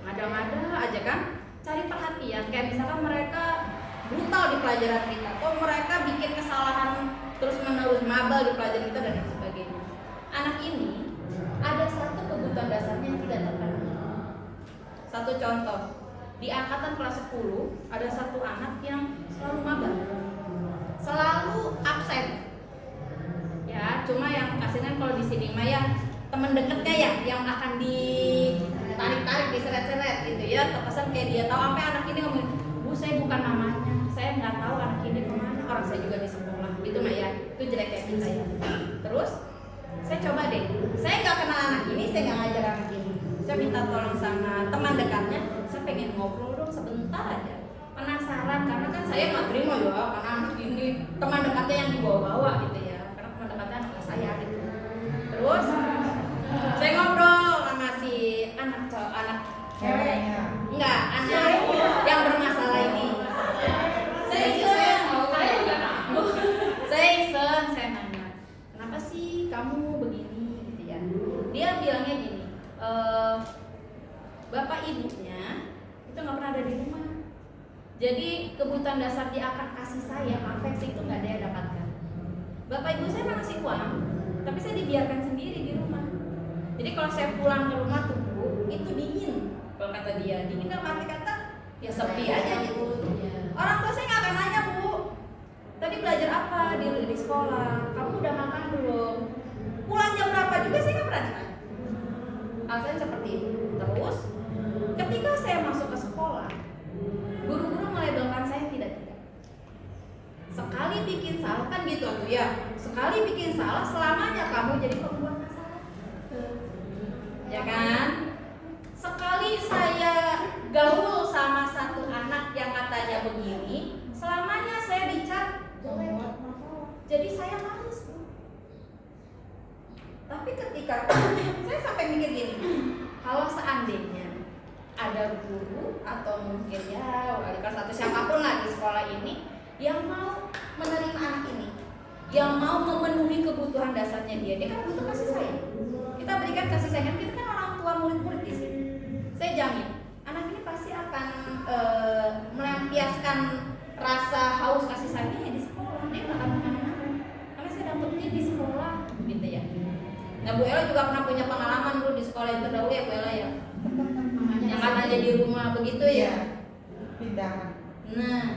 ngada-ngada aja kan, cari perhatian. Kayak misalkan mereka brutal di pelajaran kita, oh mereka bikin kesalahan terus menerus mabal di pelajaran kita dan lain sebagainya. Anak ini ada satu kebutuhan dasarnya yang tidak terpenuhi. Satu contoh, di angkatan kelas 10 ada satu anak yang selalu mabal, selalu absen. Ya, cuma yang kasihan kalau di sini mah ya teman dekatnya ya yang akan ditarik-tarik, diseret-seret gitu ya. Terkesan kayak dia tahu, sampai anak ini ngomong, Bu saya bukan mamanya, saya nggak tahu anak ini kemana, orang saya juga di sekolah. Itu mah ya, itu jelek kayak kita ya. Terus saya coba deh, saya nggak kenal anak ini, saya nggak ngajar anak ini. Saya minta tolong sama teman dekatnya, saya pengen ngobrol dong sebentar aja. Penasaran, karena kan saya nggak terima ya, karena anak ini teman dekatnya yang dibawa-bawa gitu ya, karena teman dekatnya anak saya gitu. Terus saya ngobrol sama si anak cewek, enggak, anak yang bermasalah ini. Saya iseng, saya nanya, kenapa sih kamu begini gitu ya? Dia bilangnya gini, bapak ibunya itu nggak pernah ada di rumah. Jadi kebutuhan dasar dia akan kasih sayang, afeksi itu nggak dia dapatkan. Bapak ibu saya ngasih uang, tapi saya dibiarkan sendiri di rumah. Jadi kalau saya pulang ke rumah tuh Bu, itu dingin. Kalau kata dia, dingin kan arti kata ya sepi aja gitu. Orang tua saya nggak akan nanya, Bu, tadi belajar apa di sekolah? Kamu udah makan belum? Pulang jam berapa juga saya nggak pernah ditanya. Alasannya seperti itu. Terus ketika saya masuk ke sekolah, guru-guru melabelkan saya tidak. Sekali bikin salah kan gitu tuh ya. Sekali bikin salah selamanya kamu jadi pembuat masalah. Ya kan? Sekali saya gaul sama satu anak yang katanya ketika saya sampai mikir gini, kalau seandainya ada guru atau mungkin ya wali kelas atau siapapun lah di sekolah ini yang mau menerima anak ini, yang mau memenuhi kebutuhan dasarnya dia kan butuh kasih sayang. Kita berikan kasih sayang, kita kan orang tua murid-murid di sini. Saya jamin anak ini pasti akan melampiaskan rasa haus kasih sayangnya di sekolah. Dia nggak akan kemana-mana karena saya dapetnya di sekolah, gitu ya. Nah, Bu Ella juga pernah punya pengalaman dulu di sekolah yang terdahulu ya Bu Ella ya. Yang katanya di rumah begitu ya. Pindahan. Nah,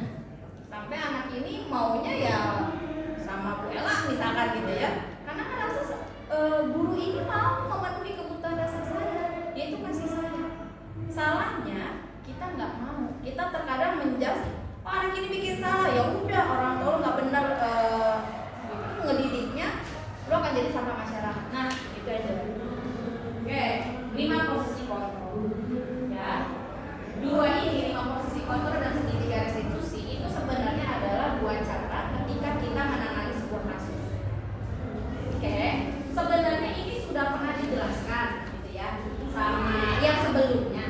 sampai anak ini maunya ya sama Bu Ella misalkan gitu ya. Karena merasa guru ini mau memenuhi kebutuhan dasar saya, yaitu kasih sayang. Salahnya kita nggak mau. Kita terkadang menjudge, oh anak ini bikin salah, ya udah orang tua lo nggak benar ngedidiknya, lo akan jadi sampah masyarakat. Nah, itu aja. Oke, 5 posisi kontrol. Ya. 2 ini 5 posisi kontrol dan segitiga restitusi itu sebenarnya adalah 2 cara ketika kita menangani sebuah kasus. Oke, sebenarnya ini sudah pernah dijelaskan gitu ya sama yang sebelumnya.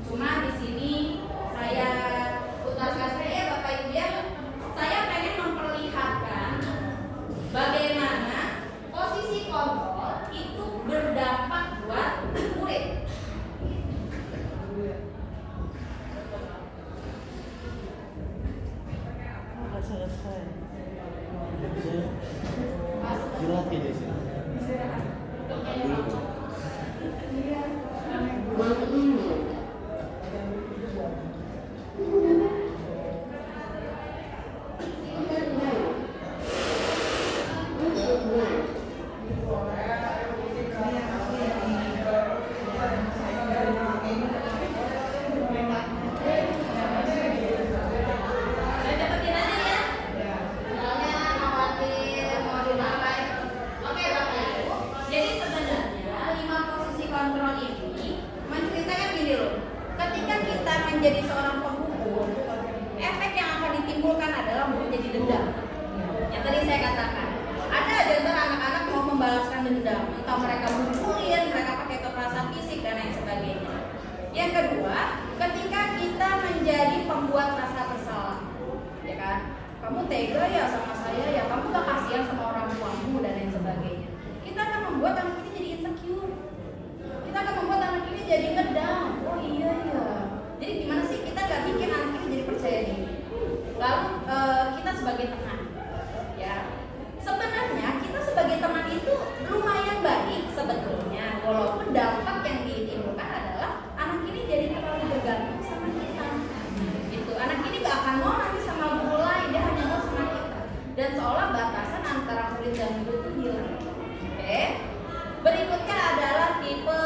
Cuma di sini saya putarkan saya Bapak Ibu ya. Saya pengen memperlihatkan bagaimana posisi kontrol itu berdampak buat murid. Udah selesai. Istirahat ya di sini. Saya dapetin aja ya. Soalnya khawatir mau dimarahin. Oke Bapak Ibu. Jadi sebenarnya 5 posisi kontrol ini menceritakan gini loh. Ketika kita menjadi seorang penghukum, efek yang akan ditimbulkan adalah menjadi dendam. Yang tadi saya katakan, ada aja ntar anak-anak mau membalaskan dendam, entah mereka mukulin, mereka pakai kekerasan fisik dan lain sebagainya. Yang kedua, ketika kita menjadi pembuat rasa bersalah, ya kan? Kamu tega ya sama saya ya, kamu gak kasihan sama orang tuamu dan lain sebagainya. Kita akan membuat anak ini jadi insecure. Kita akan membuat anak ini jadi ngedown. Oh iya ya. Jadi gimana sih kita gak bikin anak ini jadi percaya diri? Lalu kita sebagai teman, ya. Sebenarnya kita sebagai teman itu lumayan baik sebetulnya, walaupun dampak yang ditimbulkan adalah anak ini jadi terlalu bergantung sama kita. Gitu. Anak ini gak akan mau nanti sama guru lain, dia hanya mau sama kita. Dan seolah batasan antara murid dan guru itu hilang. Oke. Berikutnya adalah tipe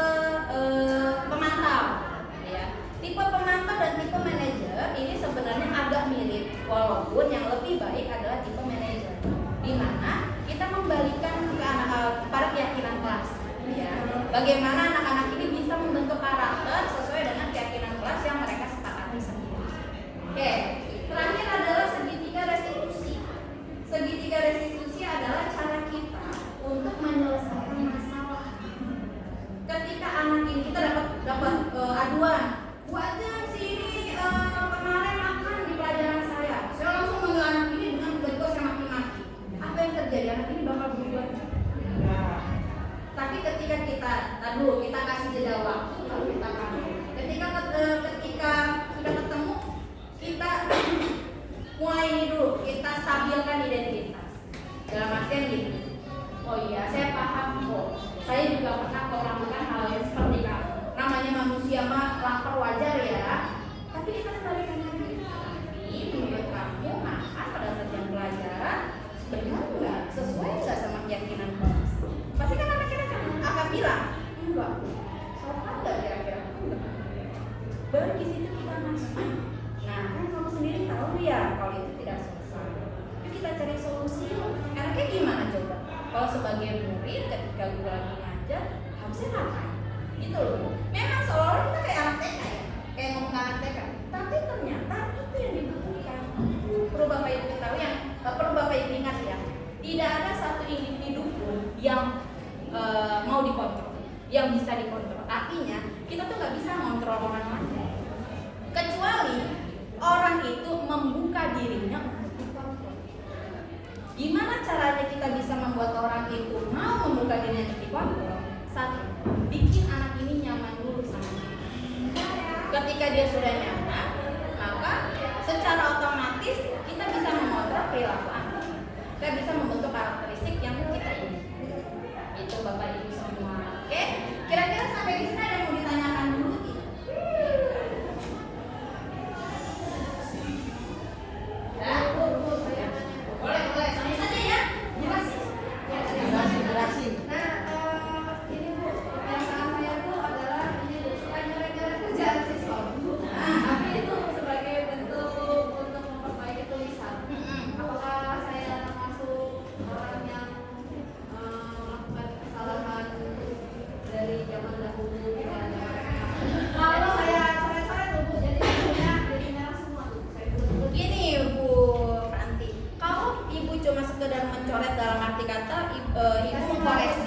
pemantau. Ya. Tipe pemantau dan tipe manajer ini sebenarnya agak mirip, walaupun yang lebih baik adalah tipe manajer, di mana kita membalikan kepada keyakinan kelas. Ya. Bagaimana anak-anak ini bisa membentuk karakter sesuai dengan keyakinan kelas yang mereka sepakati sendiri. Oke, terakhir adalah segitiga restitusi. Segitiga restitusi adalah cara kita untuk menyelesaikan masalah. Ketika anak ini kita dapat aduan, Bu aja sini kemarin makan di pelajaran saya langsung manggil anak ini dengan bentuk yang maki-maki. Apa yang terjadi? Anak ini bakal berubah. Tapi ketika kita kasih jeda waktu, lalu kita kabur. Ketika sudah ketemu, kita mulai ini dulu, kita stabilkan identitas. Dalam artian gini, oh iya saya paham kok, saya juga pernah melakukan hal yang seperti kamu. Namanya manusia mah lapar wajar ya. Tapi kita kembalikan lagi. Tapi menurut kamu makan pada saat jam pelajaran benar nggak? Sesuai nggak sama keyakinan kamu? Pasti kan anak-anak akan bilang enggak. Sopan nggak kira-kira? Enggak. Baru di situ kita masuk. Nah kan kamu sendiri tahu ya kalau itu tidak sopan. Yuk kita cari solusi. Enaknya gimana coba? Kalau sebagai murid ketika guru lagi ngajar harusnya ngapain? Gitu loh. Memang seolah-olah kita kayak anak TK ya, kayak ngomong anak TK. Tapi ternyata itu yang dibutuhkan. Perlu Bapak Ibu tahu perlu Bapak Ibu ingat ya. Tidak ada satu individu pun yang mau yang bisa dikontrol. Artinya kita tuh nggak bisa ngontrol orang lain, kecuali orang itu membuka dirinya untuk dikontrol. Gimana caranya kita bisa membuat orang itu mau membuka dirinya untuk dikontrol? Satu, bikin anak ini nyaman dulu sama kita. Ketika dia sudah nyaman, maka secara otomatis kita bisa mengontrol perilaku anak. Kita bisa membentuk karakteristik yang kita inginkan. Itu Bapak Ibu semua. Oke? Kira-kira sampai di sini ada yang mau ditanyakan dulu tidak? Boleh, sama saja ya. Jelasin. Jelasin. Nah, ini Bu, pertanyaan saya tuh adalah ini Bu, suka nyeret-nyeret kerjaan siswa. Tapi itu sebagai bentuk untuk memperbaiki tulisan. Apakah saya termasuk orang yang melakukan kesalahan dari zaman dahulu dan kalau saya coret-coret tuh Bu, jadi merah semua tuh. Saya betul-betul Gini Bu Franti, kalau Ibu cuma sekedar mencoret dalam arti kata Ibu mengkoreksi